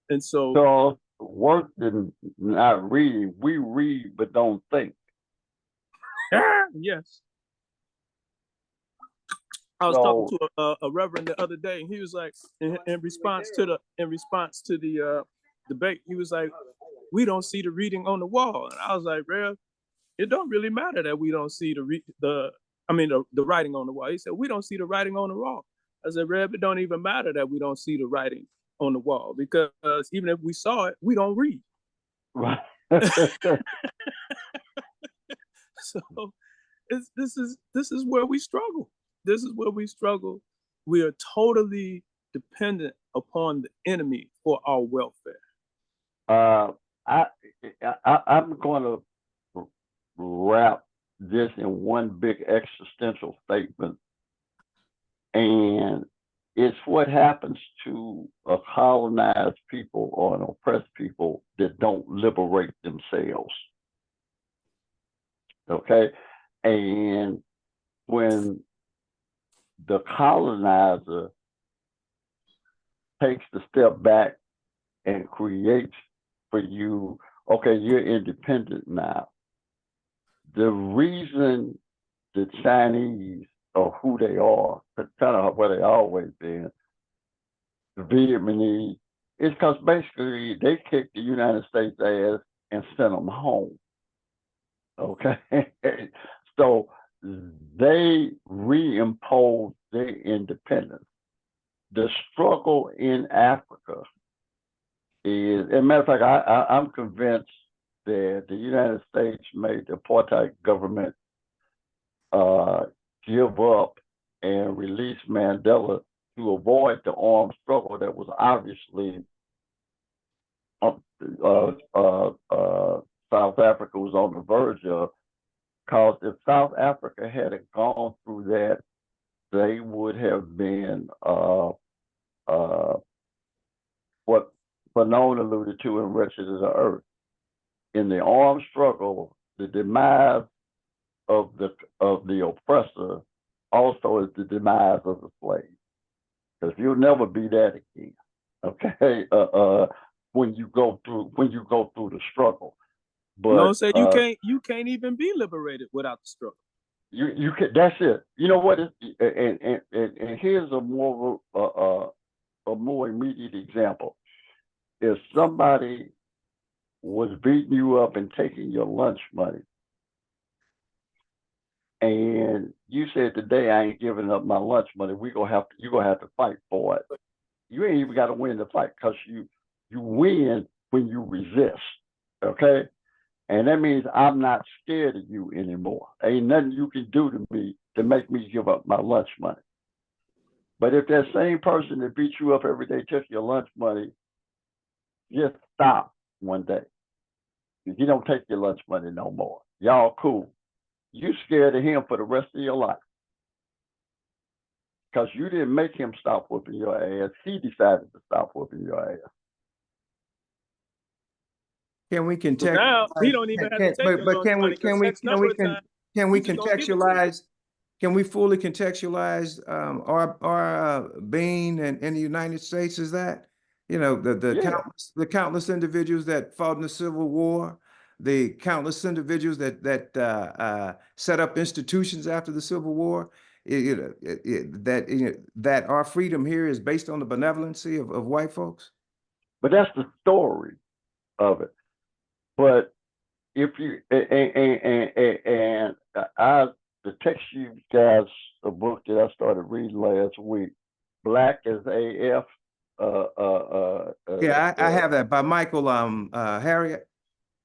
And so worse than not reading, we read but don't think. Yes. I was talking to a reverend the other day, and he was like, in response to the debate, he was like, "We don't see the reading on the wall." And I was like, "Rev, it don't really matter that we don't see the writing on the wall." He said, "We don't see the writing on the wall." I said, "Rev, it don't even matter that we don't see the writing on the wall, because even if we saw it, we don't read." Right. So this is where we struggle. This is where we struggle. We are totally dependent upon the enemy for our welfare. I'm going to wrap this in one big existential statement, and it's what happens to a colonized people or an oppressed people that don't liberate themselves. Okay, and when the colonizer takes the step back and creates for you, okay, you're independent now. The reason the Chinese are who they are, kind of where they always been, the Vietnamese, is because basically they kicked the United States ass and sent them home. Okay, so they reimposed their independence. The struggle in Africa is, as a matter of fact, I'm convinced that the United States made the apartheid government give up and release Mandela to avoid the armed struggle that was obviously South Africa was on the verge of. Because if South Africa hadn't gone through that, they would have been what Fanon alluded to in Wretched as the Earth. In the armed struggle, the demise of the oppressor also is the demise of the slave. Because you'll never be that again. Okay, when you go through the struggle. But Said you can't even be liberated without the struggle. You can. That's it. You know what? And here's a more immediate example. If somebody was beating you up and taking your lunch money, and you said today I ain't giving up my lunch money. You're gonna have to fight for it. You ain't even got to win the fight because you win when you resist. Okay, and that means I'm not scared of you anymore. Ain't nothing you can do to me to make me give up my lunch money. But if that same person that beat you up every day took your lunch money, just stop one day. He don't take your lunch money no more. Y'all cool. You scared of him for the rest of your life. Because you didn't make him stop whooping your ass. He decided to stop whooping your ass. Can we contextualize? Now he don't even have to take your lunch money, 'cause X number of times can we he just gonna give it to you. contextualize? Can we fully contextualize our being in the United States? Is that, you know, Yeah. the countless individuals that fought in the Civil War, the countless individuals that set up institutions after the Civil War, that our freedom here is based on the benevolency of white folks? But that's the story of it. But if you and I to text you guys a book that I started reading last week, Black as AF. Yeah, I have that by Michael Harriet.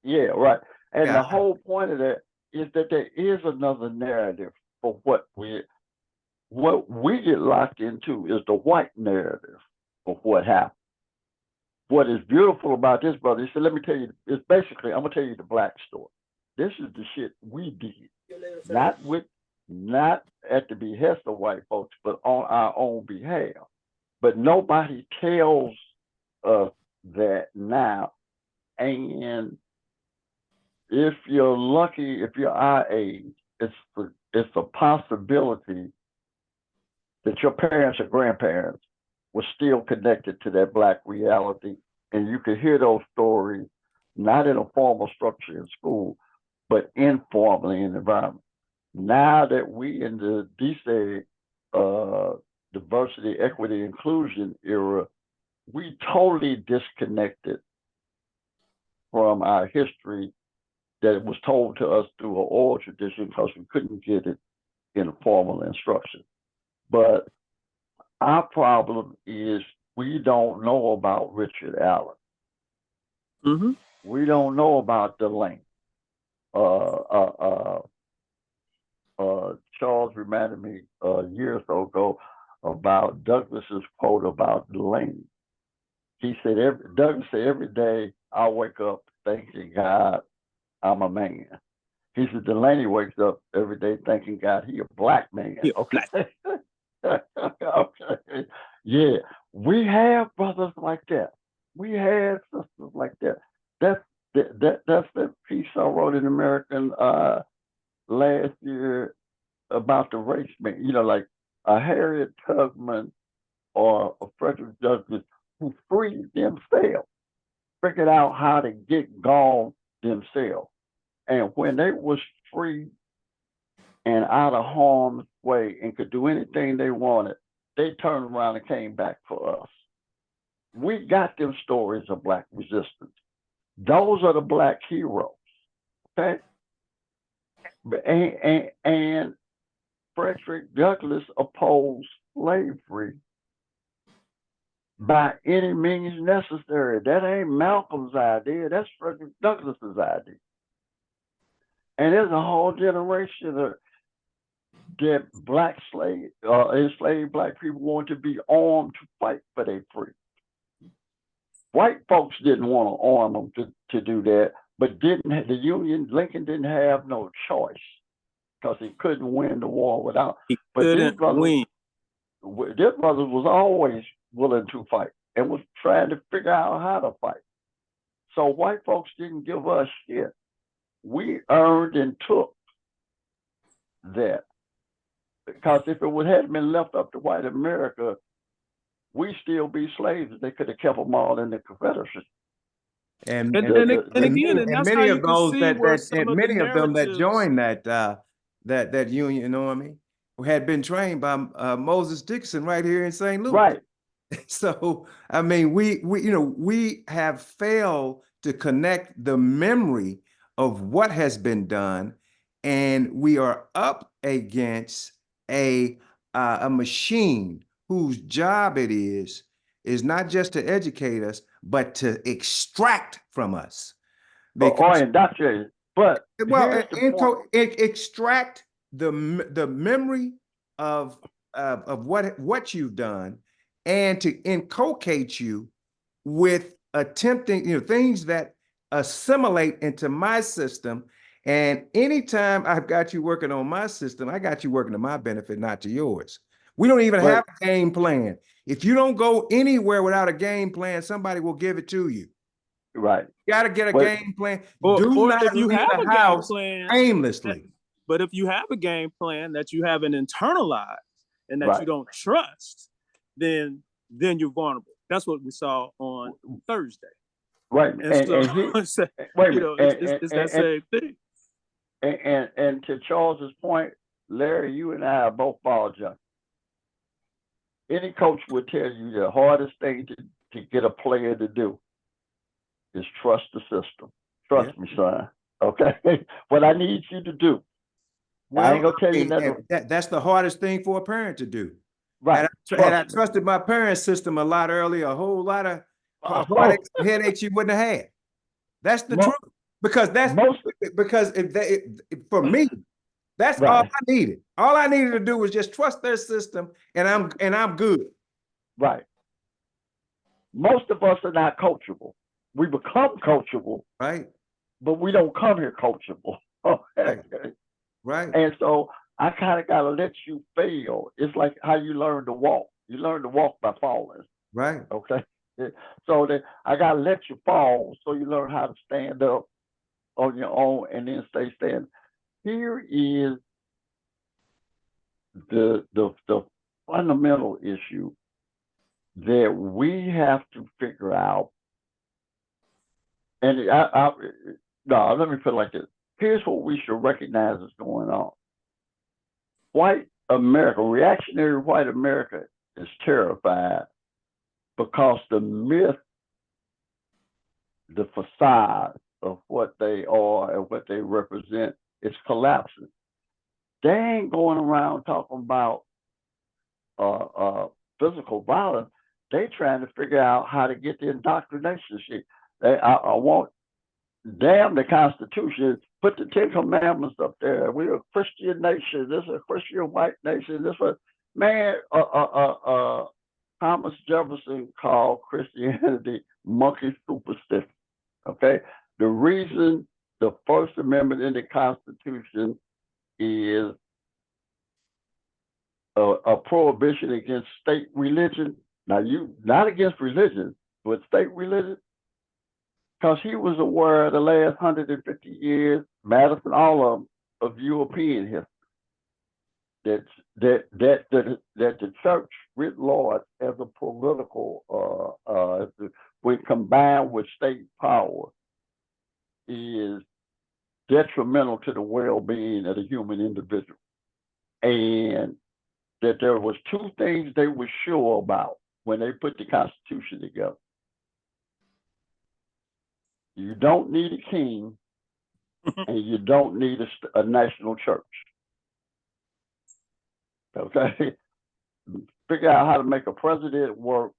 Yeah, right. And Yeah. the whole point of that is that there is another narrative for what we get locked into is the white narrative of what happened. What is beautiful about this, brother, he said, let me tell you, it's basically, I'm gonna tell you the black story. This is the shit we did. Not at the behest of white folks, but on our own behalf. But nobody tells us that now. And if you're lucky, if you're our age, it's a possibility that your parents or grandparents were still connected to that black reality, and you could hear those stories not in a formal structure in school, but informally in the environment. Now that we in the DC diversity, equity, inclusion era, we totally disconnected from our history that was told to us through an oral tradition because we couldn't get it in a formal instruction. But our problem is we don't know about Richard Allen. Mm-hmm. We don't know about Delane. Charles reminded me years ago about Douglas's quote about Delane. He said, Douglas said, every day I wake up thanking God I'm a man. He said, Delaney wakes up every day thanking God he a black man. Yeah, okay. Okay. Yeah. We have brothers like that. We have sisters like that. That's the piece I wrote in American last year about the race man. You know, like a Harriet Tubman or a Frederick Douglass who freed themselves, figured out how to get gone themselves. And when they was free and out of harm's way and could do anything they wanted, they turned around and came back for us. We got them stories of black resistance. Those are the black heroes. Okay. And Frederick Douglass opposed slavery by any means necessary. That ain't Malcolm's idea. That's Frederick Douglass's idea. And there's a whole generation of that black slave, enslaved black people want to be armed to fight for their freedom. White folks didn't want to arm them to do that, but Lincoln didn't have no choice because he couldn't win the war without. But this brother was always willing to fight and was trying to figure out how to fight. So white folks didn't give us shit. We earned and took that. Because if it had been left up to white America, we'd still be slaves. They could have kept them all in the Confederacy. And that's how you can see where some of the many of them that narratives- joined that Union Army had been trained by Moses Dixon right here in St. Louis. Right. So I mean, we have failed to connect the memory of what has been done, and we are up against a machine whose job it is not just to educate us, but to extract from us. Or indoctrinate. But Well, here's the point. extract the memory of what you've done, and to inculcate you with attempting, things that assimilate into my system. And anytime I've got you working on my system, I got you working to my benefit, not to yours. We don't even have a game plan. If you don't go anywhere without a game plan, somebody will give it to you. Right. You got to get a game plan. Or not if you leave have the a game house plan aimlessly. But if you have a game plan that you haven't internalized and that you don't trust, then you're vulnerable. That's what we saw on Thursday. Right. And it's that same thing. And to Charles's point, Larry, you and I are both ball junkies. Any coach would tell you the hardest thing to get a player to do is trust the system. Trust me, son. Okay? What I need you to do. Well, I ain't gonna tell you nothing. That's the hardest thing for a parent to do. Right. Had I trusted my parents' system a lot earlier, a whole lot of headaches you wouldn't have had. That's the truth. Because for me, that's all I needed. All I needed to do was just trust their system, and I'm good. Right. Most of us are not coachable. We become coachable, right? But we don't come here coachable. Right. And so I kind of gotta let you fail. It's like how you learn to walk. You learn to walk by falling. Right. Okay. So that I gotta let you fall so you learn how to stand up on your own and then stay standing. Here is the fundamental issue that we have to figure out. And no, let me put it like this. Here's what we should recognize is going on. White America, reactionary white America, is terrified because the myth, the facade of what they are and what they represent is collapsing. They ain't going around talking about physical violence. They trying to figure out how to get the indoctrination shit. I want, damn the Constitution, put the 10 Commandments up there. We're a Christian nation. This is a Christian white nation. This was, man, Thomas Jefferson called Christianity monkey superstition. Okay? The reason the First Amendment in the Constitution is a prohibition against state religion. Now, you not against religion, but state religion, because he was aware of the last 150 years, Madison, all of European history, that the church writ large as a political, when combined with state power, is detrimental to the well-being of the human individual. And that there was two things they were sure about when they put the Constitution together. You don't need a king, and you don't need a national church. Okay? Figure out how to make a president work.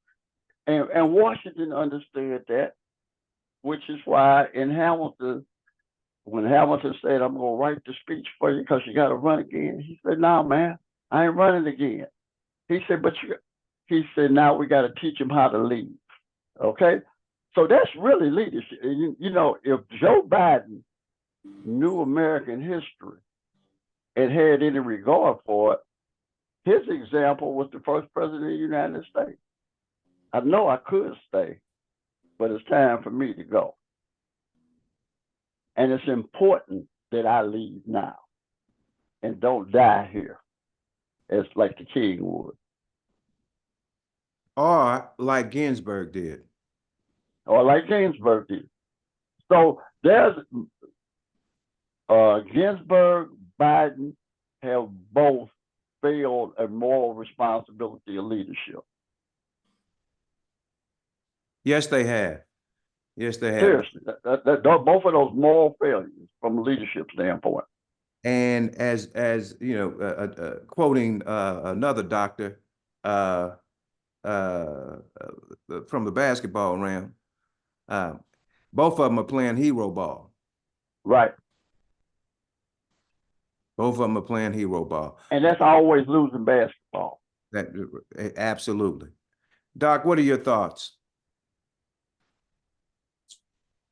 And Washington understood that, which is why in Hamilton, when Hamilton said, I'm going to write the speech for you because you got to run again, he said, no, man, I ain't running again. He said, he said, now we got to teach him how to lead. Okay? So that's really leadership. You know, if Joe Biden knew American history and had any regard for it, his example was the first president of the United States. I know I could stay, but it's time for me to go. And it's important that I leave now and don't die here, as like the king would. Or like Ginsburg did. Or like Ginsburg did. So there's Ginsburg, Biden have both failed a moral responsibility of leadership. Yes, they have. Yes, they have. Seriously, both of those moral failures from a leadership standpoint. And as you know, quoting another doctor uh, from the basketball realm, uh, both of them are playing hero ball. Right. Both of them are playing hero ball. And that's always losing basketball. That absolutely. Doc, what are your thoughts?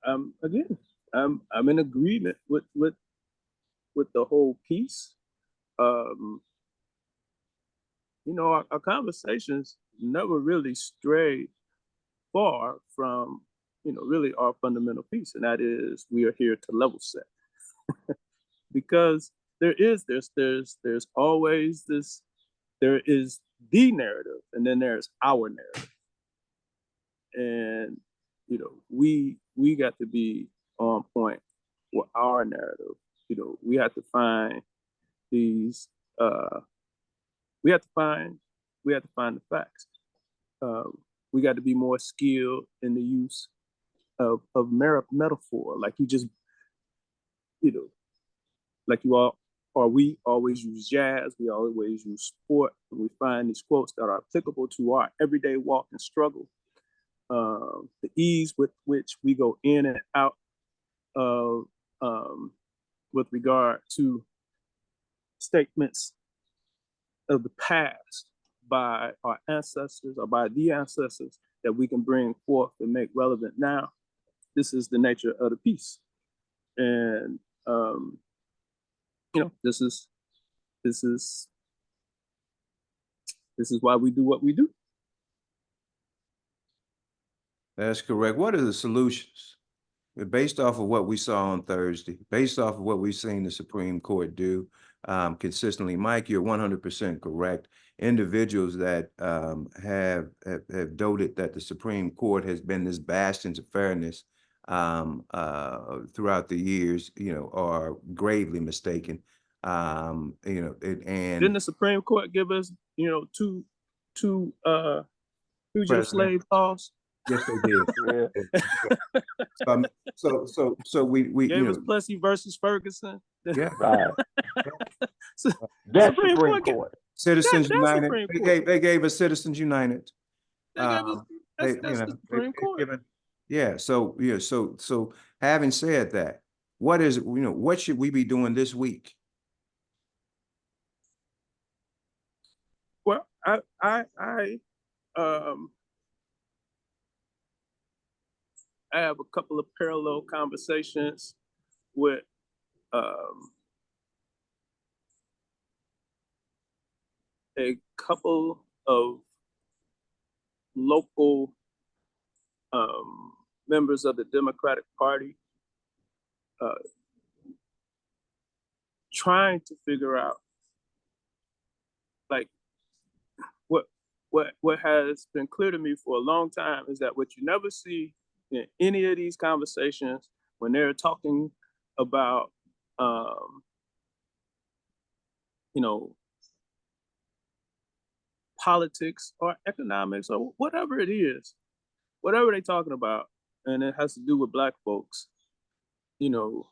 Again, I'm in agreement with the whole piece. You know, our conversations never really strayed far from, you know, really our fundamental piece, and that is we are here to level set. Because there's always this, there is the narrative, and then there's our narrative. And, you know, we got to be on point with our narrative. You know, we have to find these, we have to find the facts. We got to be more skilled in the use of metaphor. Like you just, you know, like you all, or we always use jazz, we always use sport, and we find these quotes that are applicable to our everyday walk and struggle. The ease with which we go in and out of, with regard to statements of the past by our ancestors or by the ancestors that we can bring forth and make relevant now. This is the nature of the piece. And, you know, this is why we do what we do. That's correct. What are the solutions? Based off of what we saw on Thursday, based off of what we've seen the Supreme Court do consistently, Mike, you're 100% correct. Individuals that have doted that the Supreme Court has been this bastion of fairness throughout the years, you know, are gravely mistaken. You know, and didn't the Supreme Court give us, you know, two fugitive slave laws? Yes, they did. Yeah. So we gave you us know, Plessy versus Ferguson. yeah. Right. So, That's Supreme Supreme Court Court. Citizens that's United. Supreme They Court. gave us Citizens United. They gave us, They, that's you know, the Supreme Court. given, yeah. So yeah. So having said that, what is, you know, what should we be doing this week? Well, I have a couple of parallel conversations with a couple of local members of the Democratic Party, trying to figure out, like, what has been clear to me for a long time is that what you never see in any of these conversations when they're talking about, you know, politics or economics or whatever it is, whatever they're talking about, and it has to do with Black folks, you know,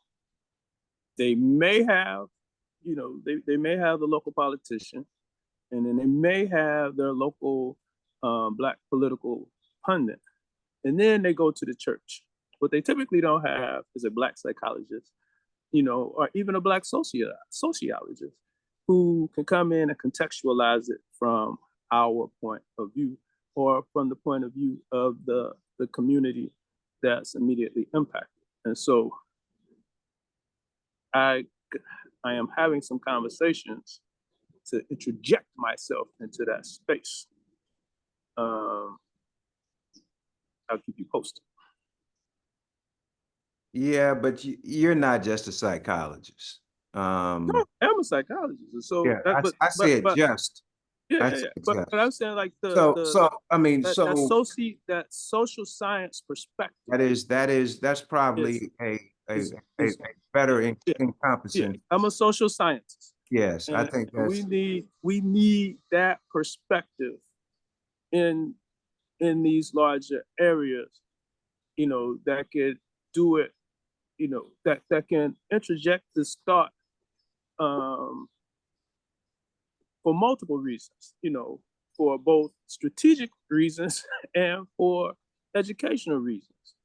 they may have, you know, they may have the local politician, and then they may have their local Black political pundit, and then they go to the church. What they typically don't have is a Black psychologist, you know, or even a Black sociologist who can come in and contextualize it from our point of view or from the point of view of the community that's immediately impacted. And so I am having some conversations to interject myself into that space. I'll keep you posted. Yeah, but you're not just a psychologist. No, I'm a psychologist, and so Yeah, that, I said just. yeah, I yeah, said but just. I'm saying like So I mean, that social science perspective that's probably is a better yeah, encompassing. I'm a social scientist, Yes, I and think that's we need that perspective in these larger areas, you know, that could do it, you know, that can interject this thought um, for multiple reasons, for both strategic reasons and for educational reasons,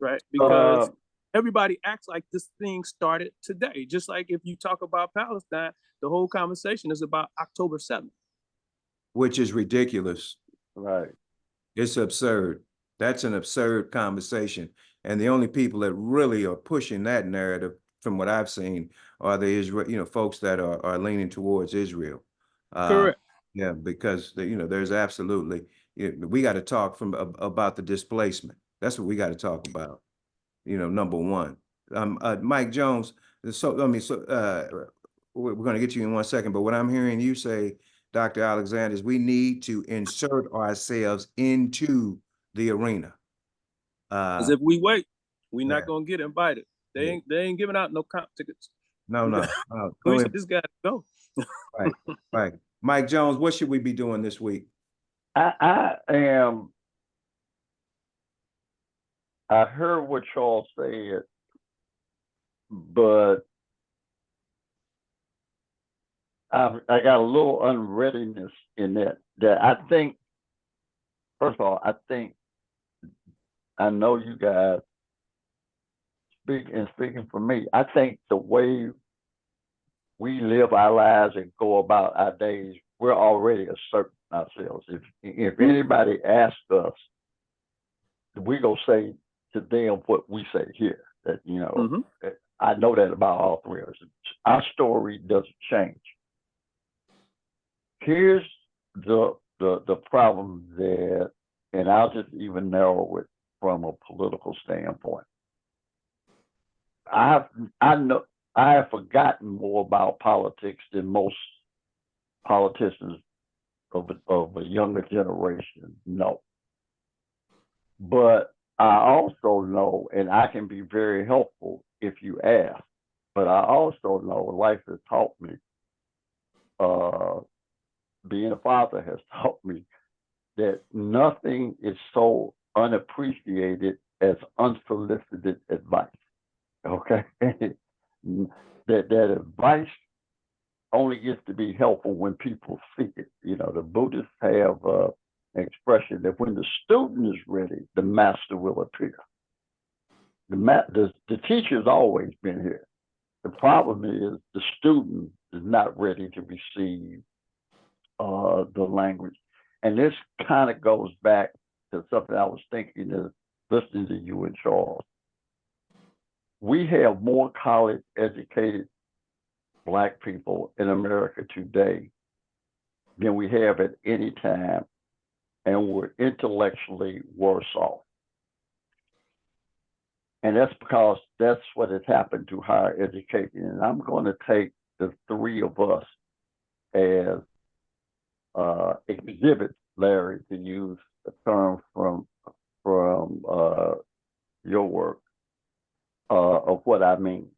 right? Because everybody acts like this thing started today. Just like if you talk about Palestine, the whole conversation is about October 7th. Which is ridiculous. Right. It's absurd. That's an absurd conversation. And the only people that really are pushing that narrative, from what I've seen, are the Israel, folks that are leaning towards Israel. Correct. Yeah, because there's absolutely, we got to talk about the displacement. That's what we got to talk about. Number one. Mike Jones. We're going to get you in 1 second, but what I'm hearing you say, Dr. Alexander, is we need to insert ourselves into the arena. Because if we wait, we're yeah. not gonna get invited. They ain't giving out no comp tickets. No. This got to go. Right. Mike Jones, what should we be doing this week? I heard what y'all said, but I got a little unreadiness in that I think, first of all, I know you guys speaking for me, I think the way we live our lives and go about our days, we're already asserting ourselves. If anybody asks us, we go say to them what we say here. That I know that about all three of us. Our story doesn't change. Here's the problem that, and I'll just even narrow it from a political standpoint. I have forgotten more about politics than most politicians of a younger generation know. But I also know, and I can be very helpful if you ask, but I also know life has taught me, being a father has taught me, that nothing is so unappreciated as unsolicited advice. Okay? that advice only gets to be helpful when people seek it. The Buddhists have an expression that when the student is ready, the master will appear. The teacher's always been here. The problem is the student is not ready to receive the language. And this kind of goes back to something I was thinking of listening to you and Charles. We have more college educated Black people in America today than we have at any time, and we're intellectually worse off. And that's because that's what has happened to higher education. And I'm going to take the three of us as exhibits, Larry, to use a term from your work, of what I mean.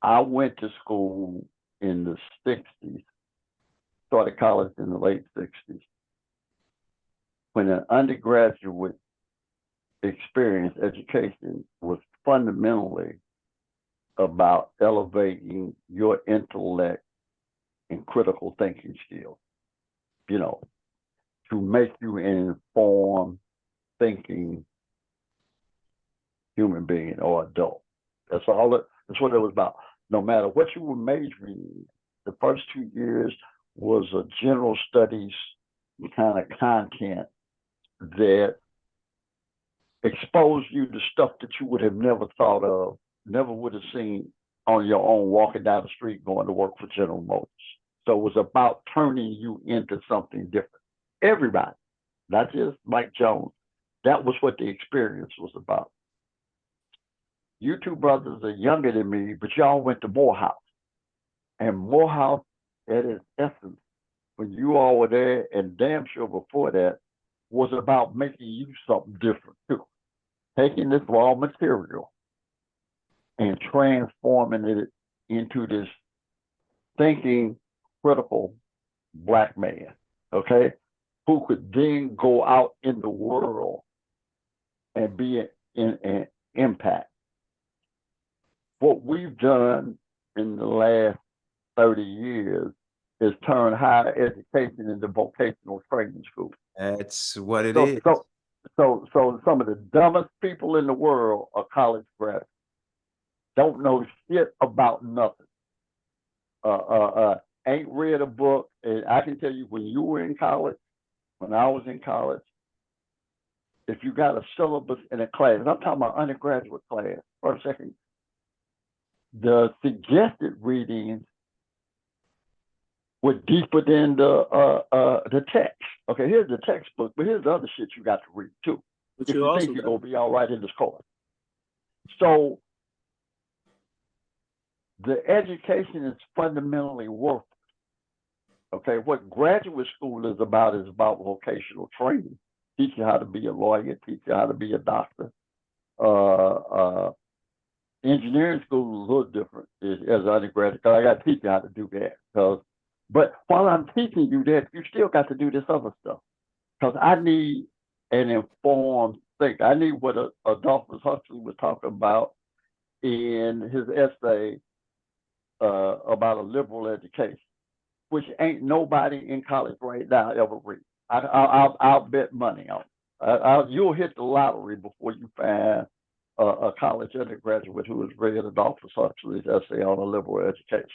I went to school in the 60s, started college in the late 60s, when an undergraduate experience, education, was fundamentally about elevating your intellect and critical thinking skills, to make you an informed, thinking human being or adult. That's what it was about. No matter what you were majoring in, the first 2 years was a general studies kind of content that exposed you to stuff that you would have never thought of, never would have seen on your own walking down the street going to work for General Motors. So it was about turning you into something different. Everybody, not just Mike Jones. That was what the experience was about. You two brothers are younger than me, but y'all went to Morehouse. And Morehouse, at its essence, when you all were there, and damn sure before that, was about making you something different too. Taking this raw material and transforming it into this thinking, critical Black man, okay, who could then go out in the world and be an impact. What we've done in the last 30 years is turned higher education into vocational training school. That's what it So, is. so some of the dumbest people in the world are college graduates. Don't know shit about nothing. Ain't read a book. And I can tell you, when you were in college, when I was in college, if you got a syllabus in a class, and I'm talking about undergraduate class, first, second, the suggested readings were deeper than the text. Okay, here's the textbook, but here's the other shit you got to read too. But If you you also think you're got, gonna be all right in this course. So the education is fundamentally worthless. Okay, what graduate school is about vocational training. Teach you how to be a lawyer, teach you how to be a doctor. Engineering school is a little different as an undergraduate, because I got to teach you how to do that. But while I'm teaching you that, you still got to do this other stuff. Because I need an informed think. I need what Adolphus Huxley was talking about in his essay about a liberal education, which ain't nobody in college right now ever read. I'll bet money on it. You'll hit the lottery before you find a college undergraduate who has read Adolphus Huxley's essay on a liberal education,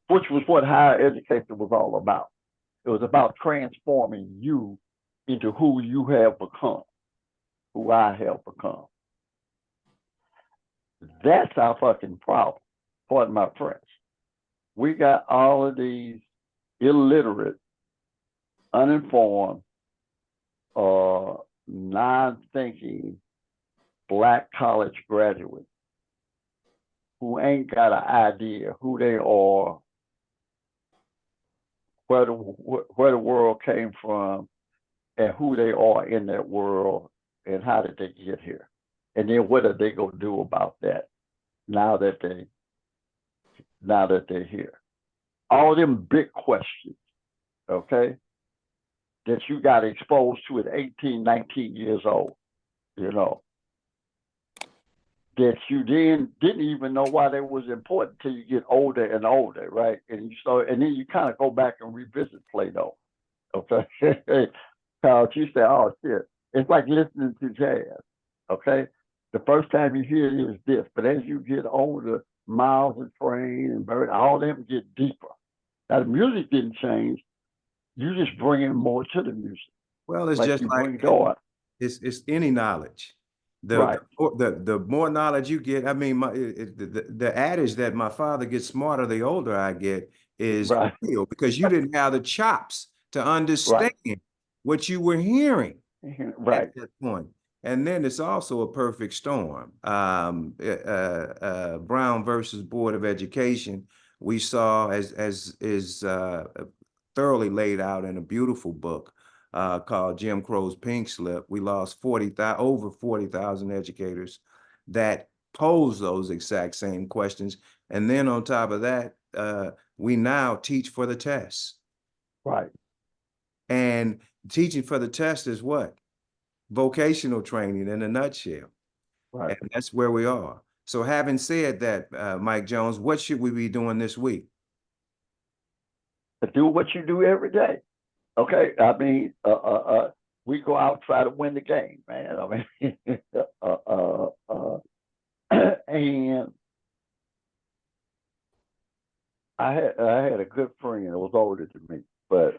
which was what higher education was all about. It was about transforming you into who you have become, who I have become. That's our fucking problem. Pardon my French. We got all of these illiterate, uninformed, non-thinking Black college graduates who ain't got an idea who they are, where the world came from, and who they are in that world, and how did they get here, and then what are they gonna do about that now that they're here? All them big questions, okay, that you got exposed to at 18, 19 years old, that you then didn't even know why they was important till you get older and older, right? And then you kind of go back and revisit Plato, okay? Because you say, oh shit, it's like listening to jazz, okay? The first time you hear it is this, but as you get older, Miles and Train and Bird, all them get deeper. Now the music didn't change, you just bring in more to the music. Well, it's like just you like bring joy. it's any knowledge. Right. The more knowledge you get, I mean, the adage that my father gets smarter the older I get is Right. real, because you didn't have the chops to understand what you were hearing Right. at that point. And then it's also a perfect storm. Brown versus Board of Education, we saw as is thoroughly laid out in a beautiful book called Jim Crow's Pink Slip. We lost over 40,000 educators that pose those exact same questions. And then on top of that, we now teach for the test. Right. And teaching for the test is what? Vocational training in a nutshell. Right. And that's where we are. So having said that, Mike Jones, what should we be doing this week? Do what you do every day. Okay, I mean, we go out try to win the game, man. I mean, and I had a good friend that was older than me, but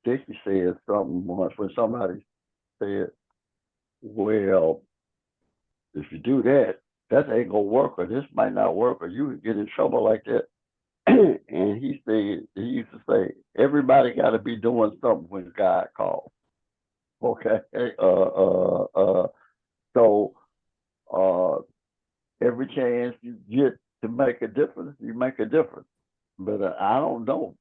Dickie said something once when somebody said, "Well, if you do that, that ain't gonna work, or this might not work, or you could get in trouble like that." And he used to say, everybody got to be doing something when God calls. Okay. So every chance you get to make a difference, you make a difference. But I don't know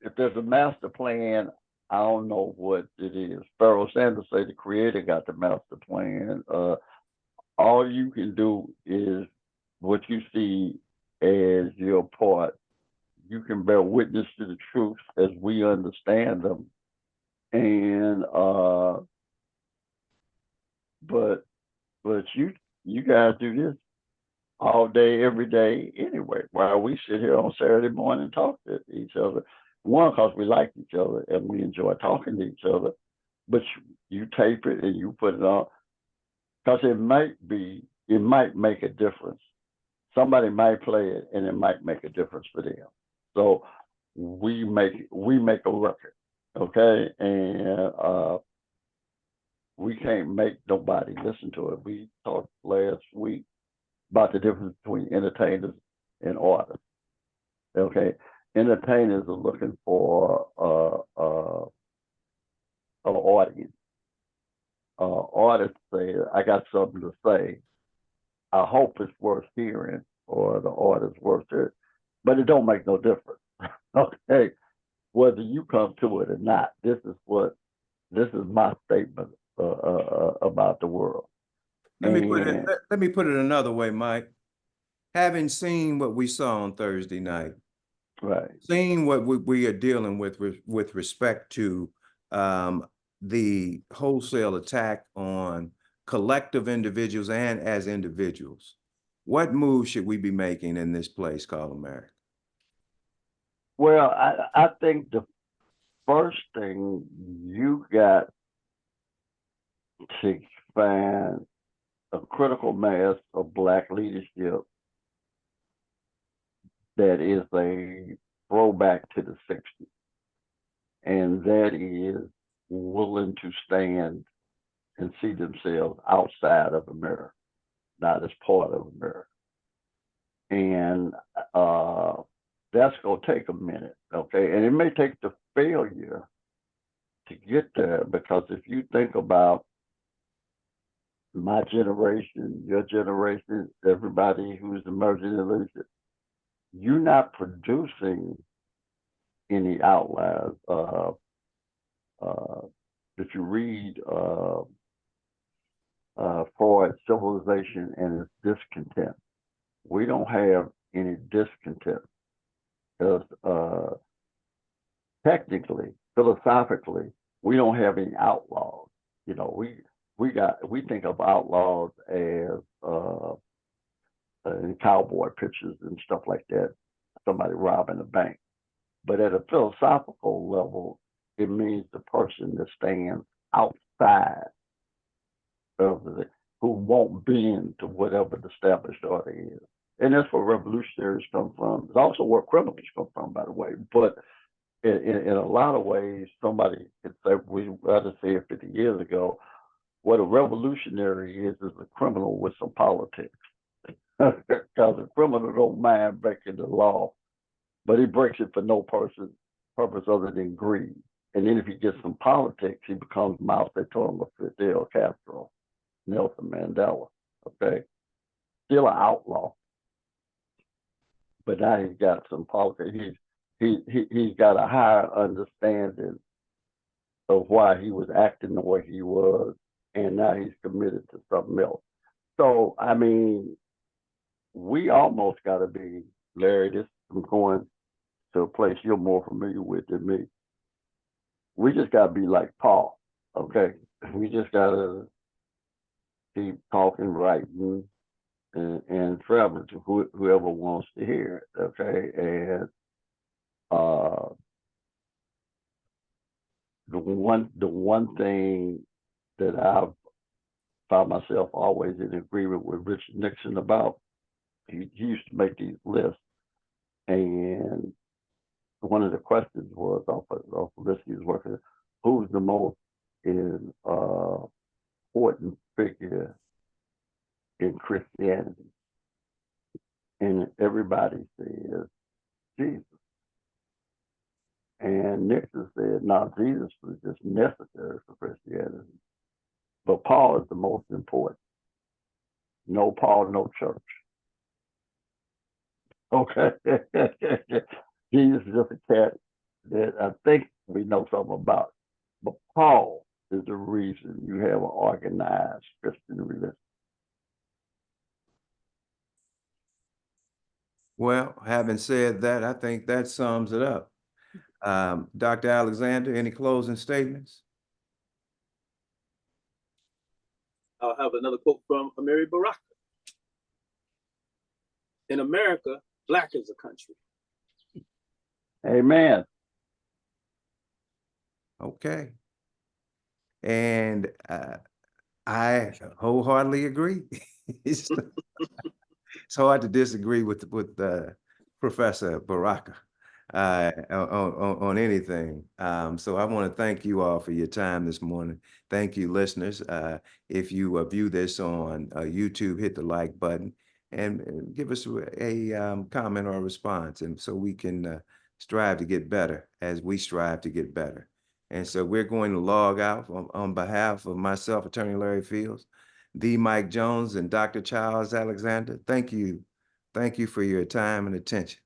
if there's a master plan. I don't know what it is. Pharaoh Sanders say the Creator got the master plan. All you can do is what you see as your part. You can bear witness to the truth as we understand them. And but you guys do this all day, every day anyway, while we sit here on Saturday morning and talk to each other. One, because we like each other and we enjoy talking to each other, but you tape it and you put it on, because it might make a difference. Somebody might play it and it might make a difference for them. So we make a record, okay? And we can't make nobody listen to it. We talked last week about the difference between entertainers and artists. Okay, entertainers are looking for an audience. Artists say, "I got something to say. I hope it's worth hearing," or the artist worth it, but it don't make no difference. Okay, whether you come to it or not, this is my statement about the world. Let me put it, And let me put it another way, Mike. Having seen what we saw on Thursday night, right, seeing what we are dealing with respect to the wholesale attack on collective individuals and as individuals, what moves should we be making in this place called America? well, I think the first thing you got to find a critical mass of Black leadership that is a throwback to the 60s, and that is willing to stand and see themselves outside of America, not as part of America. And that's going to take a minute, okay? And it may take the failure to get there, because if you think about my generation, your generation, everybody who's emerging in leadership, you're not producing any outliers. If you read Freud's Civilization and its Discontent, we don't have any discontent, because technically, philosophically, we don't have any outlaws. You know, we think of outlaws as in cowboy pictures and stuff like that, somebody robbing a bank. But at a philosophical level, it means the person that stands outside of who won't bend to whatever the established order is. And that's where revolutionaries come from. It's also where criminals come from, by the way. But in a lot of ways, somebody could say, we rather say it 50 years ago, what a revolutionary is a criminal with some politics. Because a criminal don't mind breaking the law, but he breaks it for no purpose other than greed. And then if he gets some politics, he becomes Mao Zedong or Fidel Castro, Nelson Mandela. Okay, still an outlaw, but now he's got some politics. He's got a higher understanding of why he was acting the way he was, and now he's committed to something else. So I mean, we almost got to be, Larry, this I'm going to a place you're more familiar with than me. We just got to be like Paul, okay? We just got to keep talking, writing, and traveling to whoever wants to hear it, okay? And the one thing that I've found myself always in agreement with Richard Nixon about, he used to make these lists, and one of the questions was off the list he was working, who's the most important figure in Christianity? And everybody says Jesus. And Nixon said, no, Jesus was just necessary for Christianity. But Paul is the most important. No Paul, no church. Okay. Jesus is just a cat that I think we know something about. But Paul is the reason you have an organized Christian religion. Well, having said that, I think that sums it up. Dr. Alexander, any closing statements? I'll have another quote from Amiri Baraka. In America, Black is a country. Amen. Okay. And I wholeheartedly agree. It's hard to disagree with Professor Baraka on anything. So I want to thank you all for your time this morning. Thank you, listeners. If you view this on YouTube, hit the like button and give us a comment or a response, and so we can strive to get better as we strive to get better. And so we're going to log out on behalf of myself, Attorney Larry Fields, the Mike Jones, and Dr. Charles Alexander. Thank you. Thank you for your time and attention.